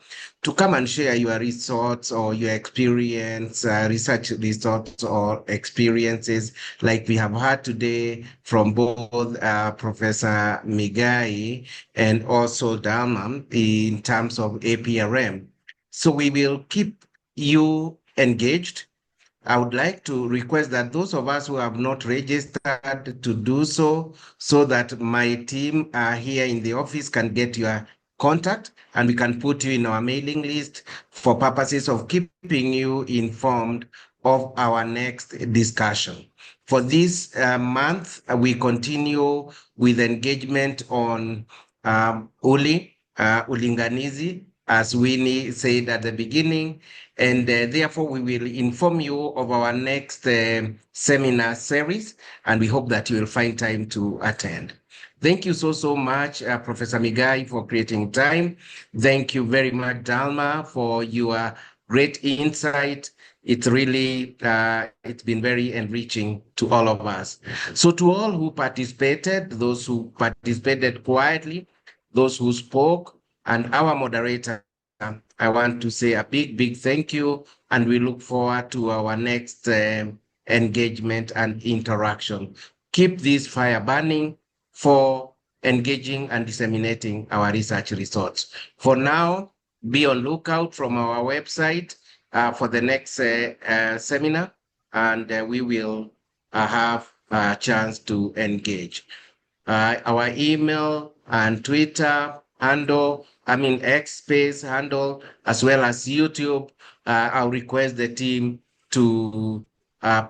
to come and share your results or your experience, research results or experiences like we have had today from both Professor Migai and also Dalman in terms of APRM. So we will keep you engaged. I would like to request that those of us who have not registered to do so, so that my team here in the office can get your contact and we can put you in our mailing list for purposes of keeping you informed of our next discussion. For this month, we continue with engagement on ULI, Ulinganizi, as Winnie said at the beginning, and therefore we will inform you of our next seminar series, and we hope that you will find time to attend. Thank you so much, Professor Migai, for creating time. Thank you very much, Dalma, for your great insight. It's really, it's been very enriching to all of us. So to all who participated, those who participated quietly, those who spoke, and our moderator, I want to say a big thank you, and we look forward to our next engagement and interaction. Keep this fire burning for engaging and disseminating our research results. For now, be on lookout from our website for the next seminar, and we will have a chance to engage. Our email and Twitter handle, X space handle, as well as YouTube, I'll request the team to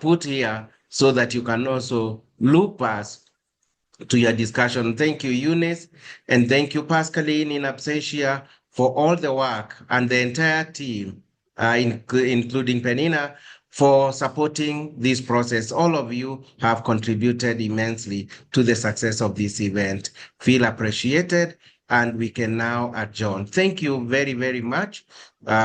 put here so that you can also loop us to your discussion. Thank you, Eunice, and thank you, Pascaline in absentia, for all the work, and the entire team, including Penina, for supporting this process. All of you have contributed immensely to the success of this event. Feel appreciated, and we can now adjourn. Thank you very much.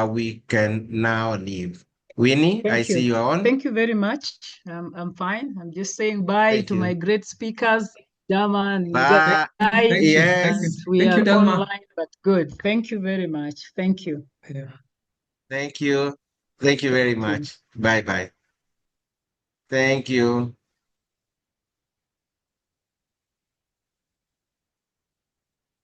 We can now leave. Winnie, I see you are on. Thank you very much. I'm fine. I'm just saying bye to my great speakers, Dama and Bye. Yes, we thank are you, Dama. online, but good. Thank you very much. Thank you. Yeah. Thank you. Thank you very much. Bye. Thank you.